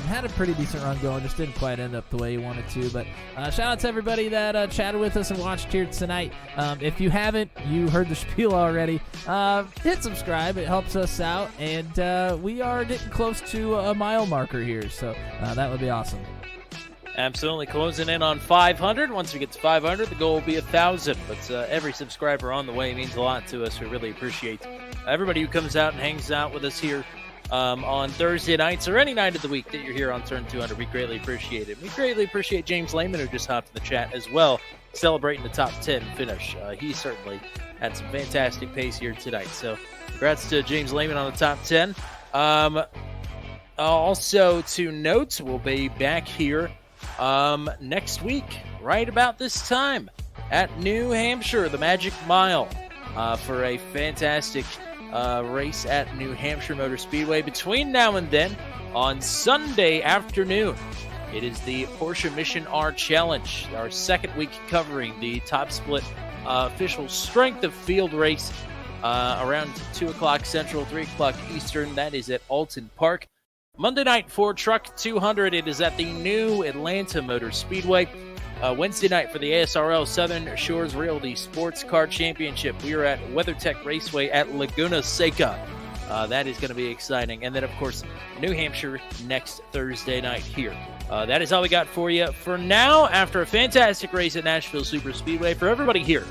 had a pretty decent run going, just didn't quite end up the way he wanted to. But shout out to everybody that chatted with us and watched here tonight. If you haven't, you heard the spiel already, hit subscribe. It helps us out, and we are getting close to a mile marker here, so that would be awesome.
Absolutely. Closing in on 500. Once we get to 500, the goal will be 1,000. But every subscriber on the way means a lot to us. We really appreciate everybody who comes out and hangs out with us here on Thursday nights or any night of the week that you're here on Turn 200. We greatly appreciate it. We greatly appreciate James Lehman, who just hopped in the chat as well, celebrating the top 10 finish. He certainly had some fantastic pace here tonight. So congrats to James Lehman on the top 10. Also to note, we'll be back here next week, right about this time, at New Hampshire, the Magic Mile, for a fantastic race at New Hampshire Motor Speedway. Between now and then, on Sunday afternoon, it is the Porsche Mission R Challenge, our second week covering the top split official strength of field race. around 2 o'clock Central, 3 o'clock Eastern. That is at Alton Park. Monday night for Truck 200, it is at the new Atlanta Motor Speedway. Wednesday night for the ASRL Southern Shores Realty Sports Car Championship, we are at WeatherTech Raceway at Laguna Seca. That is going to be exciting. And then, of course, New Hampshire next Thursday night here. That is all we got for you for now after a fantastic race at Nashville Super Speedway. For everybody here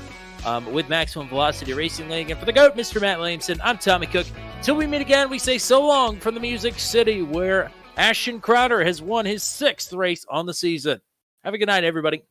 with Maximum Velocity Racing League, and for the GOAT, Mr. Matt Williamson, I'm Tommy Cook. Till we meet again, we say so long from the Music City, where Ashton Crowder has won his 6th race on the season. Have a good night, everybody.